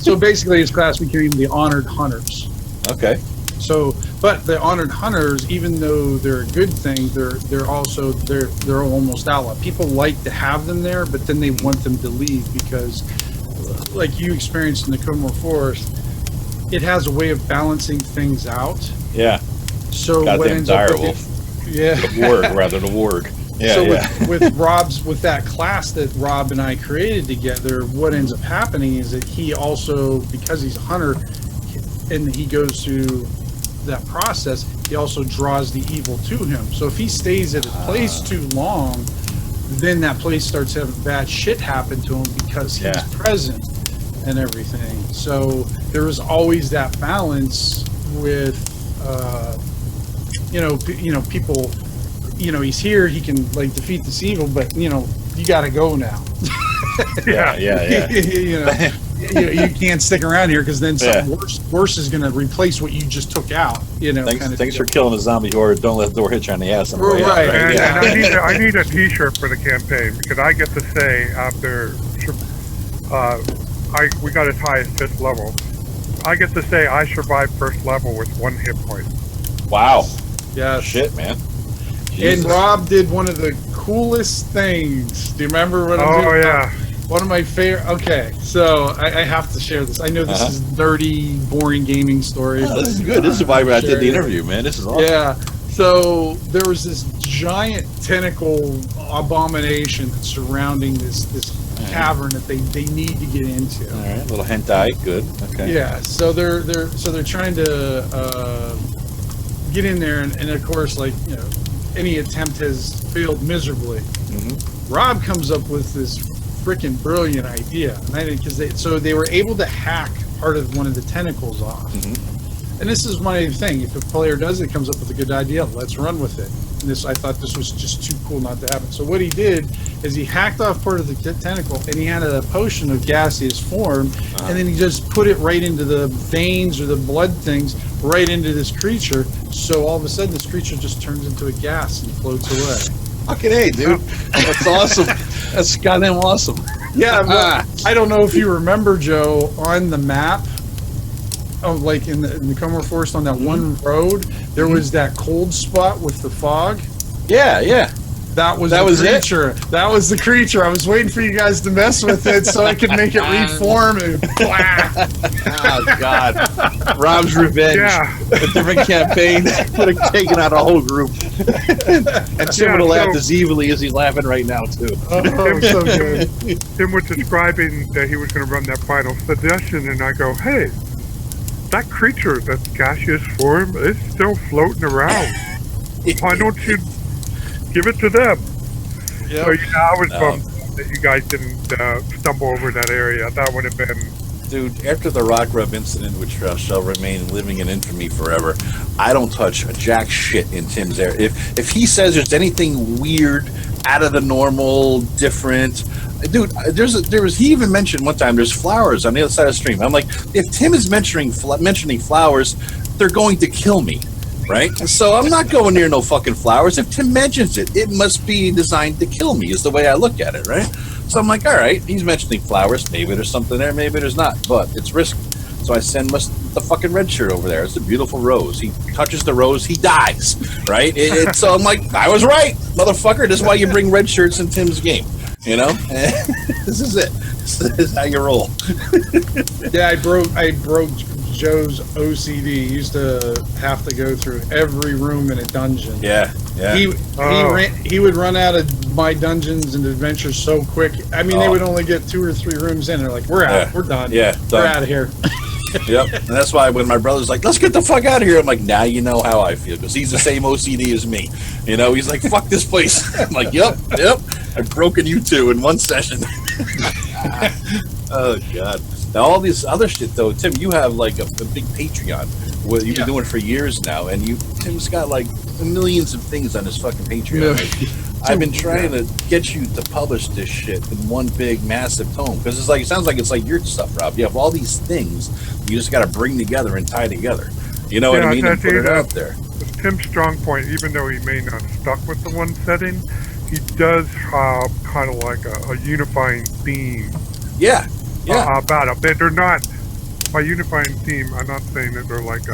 so basically his class became the Honored Hunters. Okay. So, but the Honored Hunters, even though they're a good thing, they're almost outlaw. People like to have them there, but then they want them to leave because, like you experienced in the Comor Forest, it has a way of balancing things out. Yeah. So Goddamn what ends up direwolf. the warg. Yeah. So yeah. with that class that Rob and I created together, what ends up happening is that he also, because he's a hunter, and he goes through that process, he also draws the evil to him. So if he stays at a place too long, then that place starts having bad shit happen to him because he's present and everything. So there was always that balance with, people. He's here. He can like defeat this evil, but you got to go now. Yeah. You can't stick around here because then something worse is going to replace what you just took out. Thanks for killing the zombie horde. Don't let the door hit you on the ass. On the way out, Right. right? And I need a T-shirt for the campaign because I get to say after we got as high as 5th level, I get to say I survived 1st level with 1 hit point. Wow. Yeah. Shit, man. And Rob did one of the coolest things. Do you remember what I'm doing? Oh yeah. One of my favorite. Okay, so I have to share this. I know this is dirty, boring gaming story. Oh, this is good. This is why I did the interview, man. This is awesome. Yeah. So there was this giant tentacle abomination that's surrounding this cavern that they need to get into. All right, a little hentai. Good. Okay. Yeah. So they're trying to get in there, and of course, any attempt has failed miserably. Mm-hmm. Rob comes up with this freaking brilliant idea, because they were able to hack part of one of the tentacles off. Mm-hmm. And this is my thing: if a player does it, comes up with a good idea, let's run with it. And I thought this was just too cool not to happen. So what he did is he hacked off part of the tentacle, and he had a potion of gaseous form, and then he just put it right into the veins or the blood things, right into this creature. So all of a sudden, this creature just turns into a gas and floats away. Fucking A, dude. That's awesome. That's goddamn awesome. Yeah, but I don't know if you remember, Joe, on the map, in the Comor Forest on that one road, there was that cold spot with the fog. Yeah. That was the creature. That was the creature. I was waiting for you guys to mess with it so I could make it reform and Oh God. Rob's revenge. Yeah. A different campaign would have taken out a whole group. And Tim would have laughed as evilly as he's laughing right now too. oh, so good. Tim was describing that he was going to run that final suggestion, and I go, hey, that creature, that gaseous form, is still floating around. Why don't you give it to them? Yep. So I was bummed that you guys didn't stumble over that area. That would have been... Dude, after the Rock Rub incident, which shall remain living in infamy forever, I don't touch a jack shit in Tim's area. If he says there's anything weird, out of the normal, different, dude, he even mentioned one time there's flowers on the other side of the stream. I'm like, if Tim is mentioning flowers, they're going to kill me, right? So I'm not going near no fucking flowers. If Tim mentions it, it must be designed to kill me, is the way I look at it, right? So I'm like, all right, he's mentioning flowers. Maybe there's something there, maybe there's not, but it's risky. So I send the fucking red shirt over there. It's a beautiful rose. He touches the rose, he dies, right? So I'm like, I was right, motherfucker. This is why you bring red shirts in Tim's game, you know? This is it. This is how you roll. Yeah, I broke Joe's OCD. He used to have to go through every room in a dungeon. Yeah. He would run out of my dungeons and adventures so quick. I mean, they would only get 2 or 3 rooms in. They're like, we're out. We're done. Yeah, we're out of here. Yep. And that's why when my brother's like, let's get the fuck out of here, I'm like, now you know how I feel, because he's the same OCD as me. You know, he's like, fuck this place. I'm like, yep. I've broken you 2 in one session. Oh, God. Now, all this other shit, though, Tim, you have like a big Patreon. What you've been doing for years now, and Tim's got like millions of things on his fucking Patreon. I've been trying to get you to publish this shit in one big massive tome, because it sounds like it's like your stuff, Rob. You have all these things you just got to bring together and tie together. You know what I mean? And put it out there. Tim's strong point, even though he may not stuck with the one setting, he does have kind of like a unifying theme. Yeah. About it. They're not, by unifying theme, I'm not saying that they're like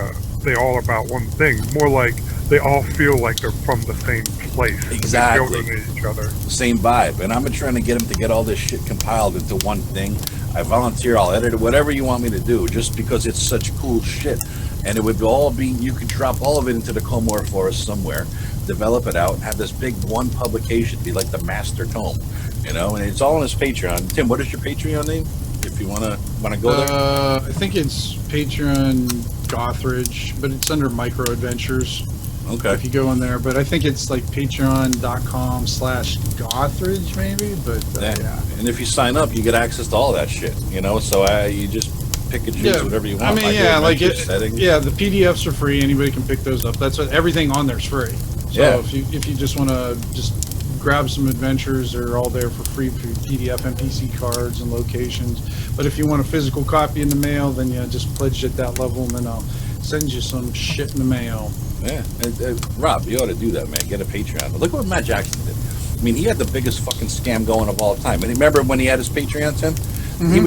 they all about one thing. More like they all feel like they're from the same place. Exactly. They're building each other. Same vibe. And I'm trying to get him to get all this shit compiled into one thing. I volunteer, I'll edit it, whatever you want me to do, just because it's such cool shit. And it would all be, you could drop all of it into the Comore Forest somewhere, develop it out, and have this big one publication be like the master tome. You know, and it's all on his Patreon. Tim, what is your Patreon name? If you wanna go there, I think it's Patreon Gothridge, but it's under Micro Adventures. Okay. If you go in there, but I think it's like patreon.com/Gothridge maybe. But yeah. And if you sign up, you get access to all that shit. You know, so you just pick and choose whatever you want. I mean, the PDFs are free. Anybody can pick those up. That's what everything on there's free. So if you just want to grab some adventures, they're all there for free through PDF, MPC cards, and locations. But if you want a physical copy in the mail, then just pledge at that level, and then I'll send you some shit in the mail. Yeah, Rob, you ought to do that, man. Get a Patreon. Look what Matt Jackson did. I mean, he had the biggest fucking scam going of all time. And remember when he had his Patreon, Tim? Mm-hmm.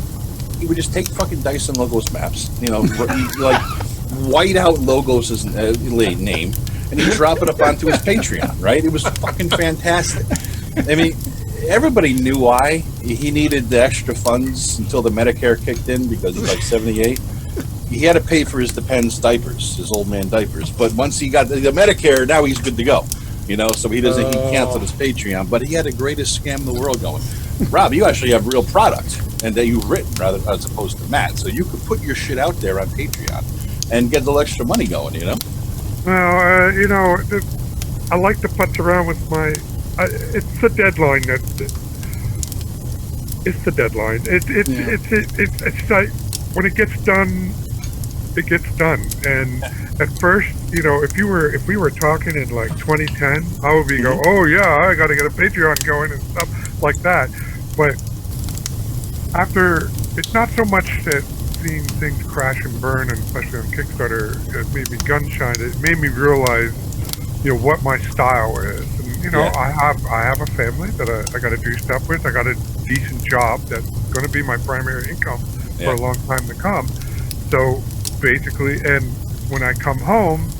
He would just take fucking Dice and Logos maps, like white out Logos' name, and he'd drop it up onto his Patreon, right? It was fucking fantastic. I mean, everybody knew why. He needed the extra funds until the Medicare kicked in, because he's like 78. He had to pay for his Depends diapers, his old man diapers. But once he got the Medicare, now he's good to go. You know, so he canceled his Patreon, but he had the greatest scam in the world going. Rob, you actually have real product, and that you've written rather as opposed to Matt. So you could put your shit out there on Patreon and get a little extra money going, you know? Well, I like to putz around with my... it's the deadline it's the deadline. It's like, when it gets done, it gets done. And at first, if we were talking in like 2010, I would be go, oh yeah, I got to get a Patreon going and stuff like that. But after, it's not so much that seeing things crash and burn, and especially on Kickstarter, it made me gun-shy. It made me realize, what my style is. And I have a family that I got to do stuff with. I got a decent job that's going to be my primary income for a long time to come. So basically, and when I come home,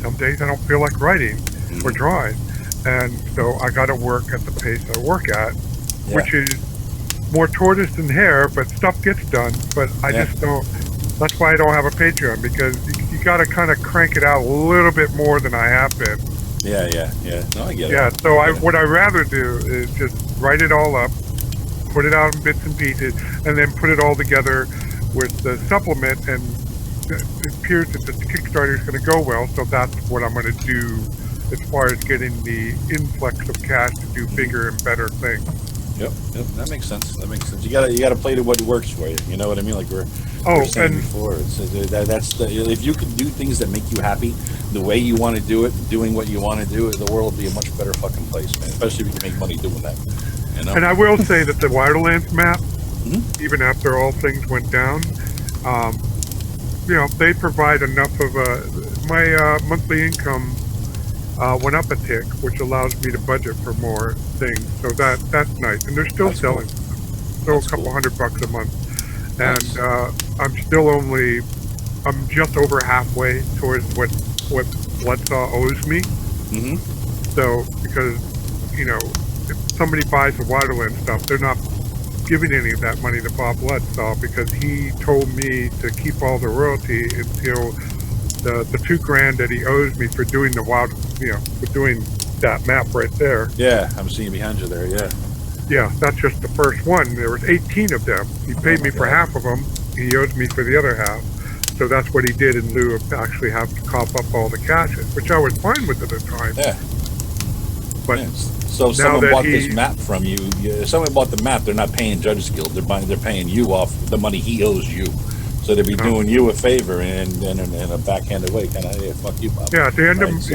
some days I don't feel like writing or drawing, and so I got to work at the pace I work at, which is more tortoise than hare, but stuff gets done. But I just don't. That's why I don't have a Patreon, because you got to kind of crank it out a little bit more than I have been. Yeah. No, I get it. Yeah. So what I rather do is just write it all up, put it out in bits and pieces, and then put it all together with the supplement. And it appears that the Kickstarter is going to go well, so that's what I'm going to do as far as getting the influx of cash to do bigger and better things. Yep, that makes sense. You gotta play to what works for you. You know what I mean? Like we were saying before. If you can do things that make you happy, the way you want to do it, doing what you want to do, the world will be a much better fucking place, man. Especially if you can make money doing that. And I will say that the Wilderlands map, even after all things went down, they provide enough of my monthly income went up a tick, which allows me to budget for more things. So that's nice. And they're still selling. Still a couple $100 a month. And I'm just over halfway towards what Bloodsaw owes me. So, because, if somebody buys the Wilderland stuff, they're not giving any of that money to Bob Ludsaw because he told me to keep all the royalty until the $2,000 that he owes me for doing the wild, for doing that map right there. Yeah, I'm seeing behind you there. Yeah. Yeah, that's just the first one. There was 18 of them. He paid me for half of them. He owes me for the other half. So that's what he did in lieu of actually having to cough up all the caches, which I was fine with at the time. Yeah. But yeah. So if someone bought this map from you, if someone bought the map, they're not paying Judges Guild. They're paying you off the money he owes you. So they'd be doing you a favor and in a backhanded way, kind of, fuck you, Bob. Yeah, at the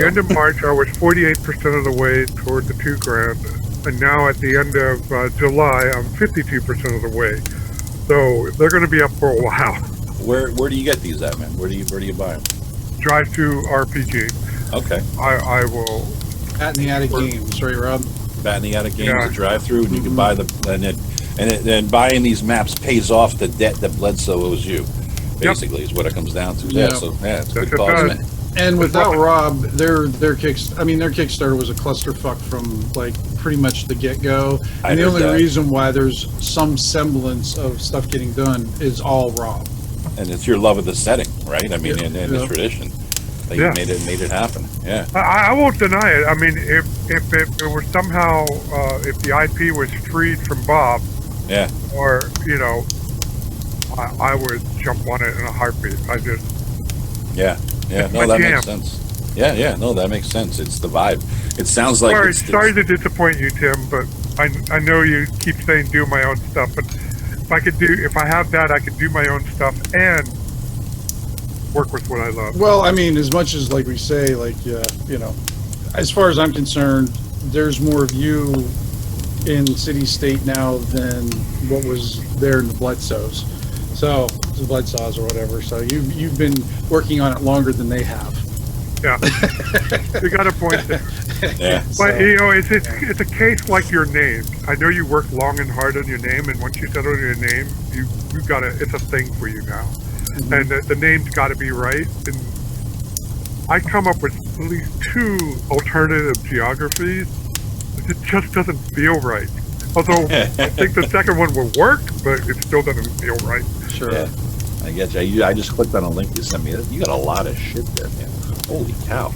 end of March, I was 48% of the way toward the $2,000. And now at the end of July, I'm 52% of the way. So they're going to be up for a while. Where do you get these at, man? Where do you buy them? Drive to RPG. Okay. I will. Bat in the Attic Games, right, Rob? Bat in the Attic Games, the drive-through, and you can buy then buying these maps pays off the debt that Bledsoe owes you. Basically, is what it comes down to. Yeah. So it's a good cause, man. And without Rob, their Kickstarter was a clusterfuck from like pretty much the get-go. And the only reason why there's some semblance of stuff getting done is all Rob. And it's your love of the setting, right? I mean, and the tradition that you made it happen. Yeah. I won't deny it. I mean, if it were somehow if the IP was freed from Bob, or I would jump on it in a heartbeat. No, that makes sense. No, that makes sense. It's the vibe. It sounds like. Sorry to disappoint you, Tim, but I know you keep saying do my own stuff, but if I have that, I could do my own stuff and work with what I love. Well, I mean, as much as like we say, as far as I'm concerned, there's more of you in City State now than what was there in the Bledsoes. So the Bledsoes or whatever. So you've been working on it longer than they have. Yeah, you got a point there. Yeah. But it's a case like your name. I know you worked long and hard on your name, and once you settle on your name, you got it's a thing for you now. Mm-hmm. And the name's got to be right. And I come up with at least 2 alternative geographies. It just doesn't feel right. Although I think the second one will work, but it still doesn't feel right. Sure. Yeah. I get you. I just clicked on a link you sent me. You got a lot of shit there, man. Holy cow.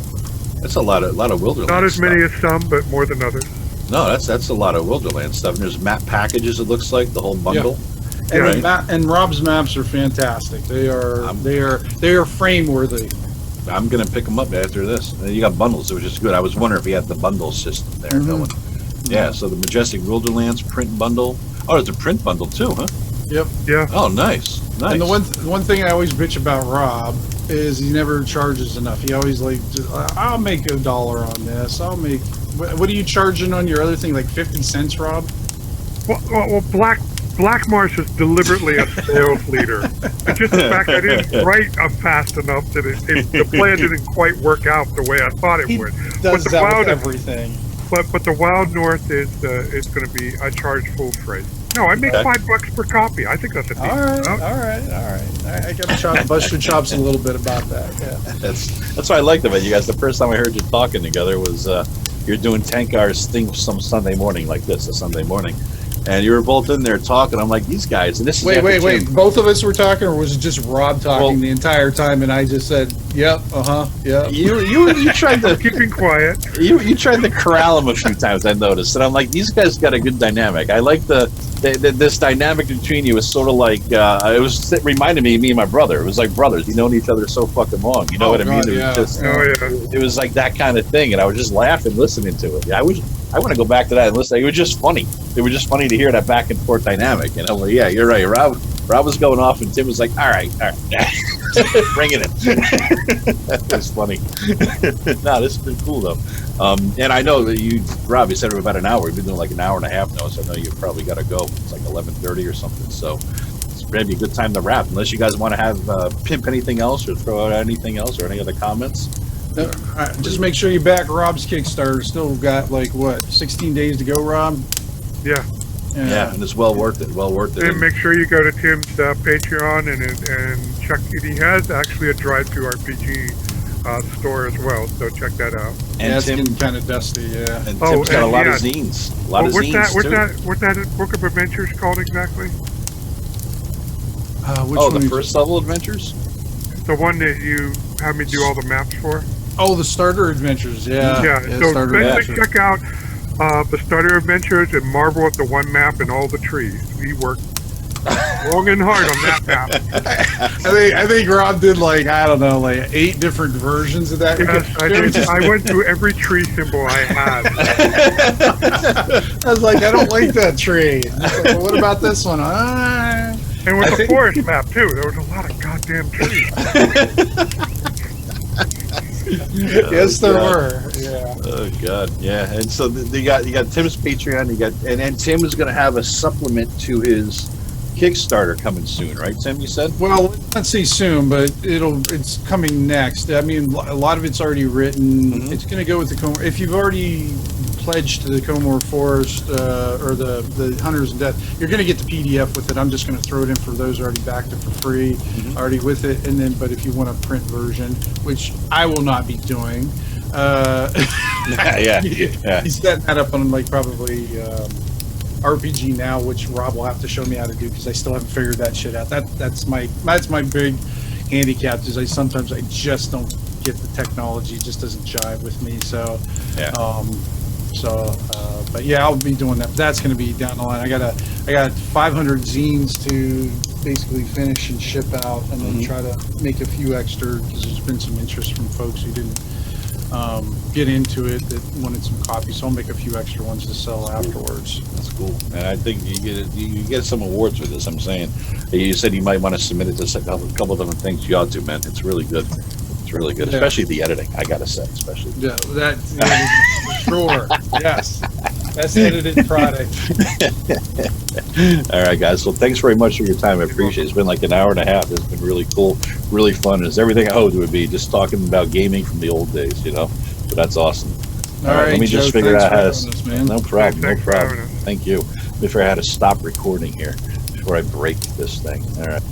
That's a lot of Wilderland Not as many stuff. as some, but more than others. No, that's a lot of Wilderland stuff. And there's map packages, it looks like, the whole bundle. Yeah. And Rob's maps are fantastic. They are frame worthy. I'm gonna pick them up after this. You got bundles, which is good. I was wondering if you had the bundle system there. Mm-hmm. Yeah, so the Majestic Wilderlands print bundle. Oh, it's a print bundle too, huh? Yep. Yeah. Oh, nice. And the one thing I always bitch about Rob is he never charges enough. He always I'll make $1 on this. I'll make. What are you charging on your other thing? Like 50 cents, Rob? Well, Black Marsh is deliberately a sales leader. It's just the fact I didn't write fast enough that the plan didn't quite work out the way I thought it would. Does that with everything. But the Wild North is going to be, I charge full freight. No, I make $5 per copy. I think that's a decent amount. All right. I got to bust your chops a little bit about that. Yeah. That's what I liked about you guys. The first time I heard you talking together was you're doing Tankar's thing some Sunday morning like this, a Sunday morning. And you were both in there talking. I'm like, these guys. And this is wait. Both of us were talking, or was it just Rob talking the entire time? And I just said, "Yep, yeah." You tried to keeping quiet. You tried to corral them a few times. I noticed, and I'm like, these guys got a good dynamic. I like this dynamic between you is sort of like it reminded me of me and my brother. It was like brothers. You've known each other so fucking long. You know what I mean? It was just, it was like that kind of thing, and I was just laughing listening to it. Yeah, I want to go back to that and listen. It was just funny. It was just funny to hear that back and forth dynamic. And I'm like, yeah, you're right. Rob was going off, and Tim was like, all right, bring it in. That was funny. No, this has been cool though. And I know that Rob, you said it about an hour. We've been doing like an hour and a half now, so I know you've probably got to go. It's like 11:30 or something. So it's maybe a good time to wrap. Unless you guys want to have pimp anything else or throw out anything else or any other comments. No, just make sure you back Rob's Kickstarter. Still got 16 days to go, Rob? Yeah, and it's well worth it. And make sure you go to Tim's Patreon and check. He has actually a Drive to RPG store as well, so check that out. And Yeah, it's Tim, getting kind of dusty, yeah. and Oh, Tim's got a and lot of yes. zines. A lot of zines too. What's that book of adventures called exactly? Which Oh, one the is first level adventures. The one that you had me do all the maps for? it? Oh, the Starter Adventures, yeah. Yeah, so Starter definitely check out the Starter Adventures and marvel at the one map and all the trees. We worked long and hard on that map. I think Rob did like 8 different versions of that. Yes, I did. I went through every tree symbol I had. I was like, I don't like that tree. Like, well, what about this one? And with the forest map too, there was a lot of goddamn trees. Yes, there were. Yeah. Oh God, yeah. And so you got Tim's Patreon. And Tim is going to have a supplement to his Kickstarter coming soon, right, Tim? You said. Well, let's say soon, but it's coming next. I mean, a lot of it's already written. Mm-hmm. It's going to go with the Comor. If you've already pledged to the Comor Forest or the Hunters and Death, you're going to get the PDF with it. I'm just going to throw it in for those who already backed it for free, already with it. And then, but if you want a print version, which I will not be doing, Yeah. he's setting that up on like probably. RPG Now, which Rob will have to show me how to do because I still haven't figured that shit out. That's my big handicap is I just don't get the technology. It just doesn't jive with me. So Yeah. But yeah, I'll be doing that. That's going to be down the line. I got 500 zines to basically finish and ship out, and then try to make a few extra because there's been some interest from folks who didn't get into it that wanted some copies. So I'll make a few extra ones to sell afterwards. That's cool. And I think you get some awards for this. I'm saying. You said you might want to submit it to a couple of different things. You ought to, man. It's really good. It's really good, especially the editing. I gotta say, especially. Yeah, that for sure. Yes, best edited product. All right, guys. Well, thanks very much for your time. I appreciate it. It's been like an hour and a half. It's been really cool, really fun. It's everything I hoped it would be. Just talking about gaming from the old days, So that's awesome. All right, let me just Joe, figure out how to. thanks for having us, man. No problem. No Thanks for having problem. us. Thank you. Let me figure out how to stop recording here before I break this thing. All right.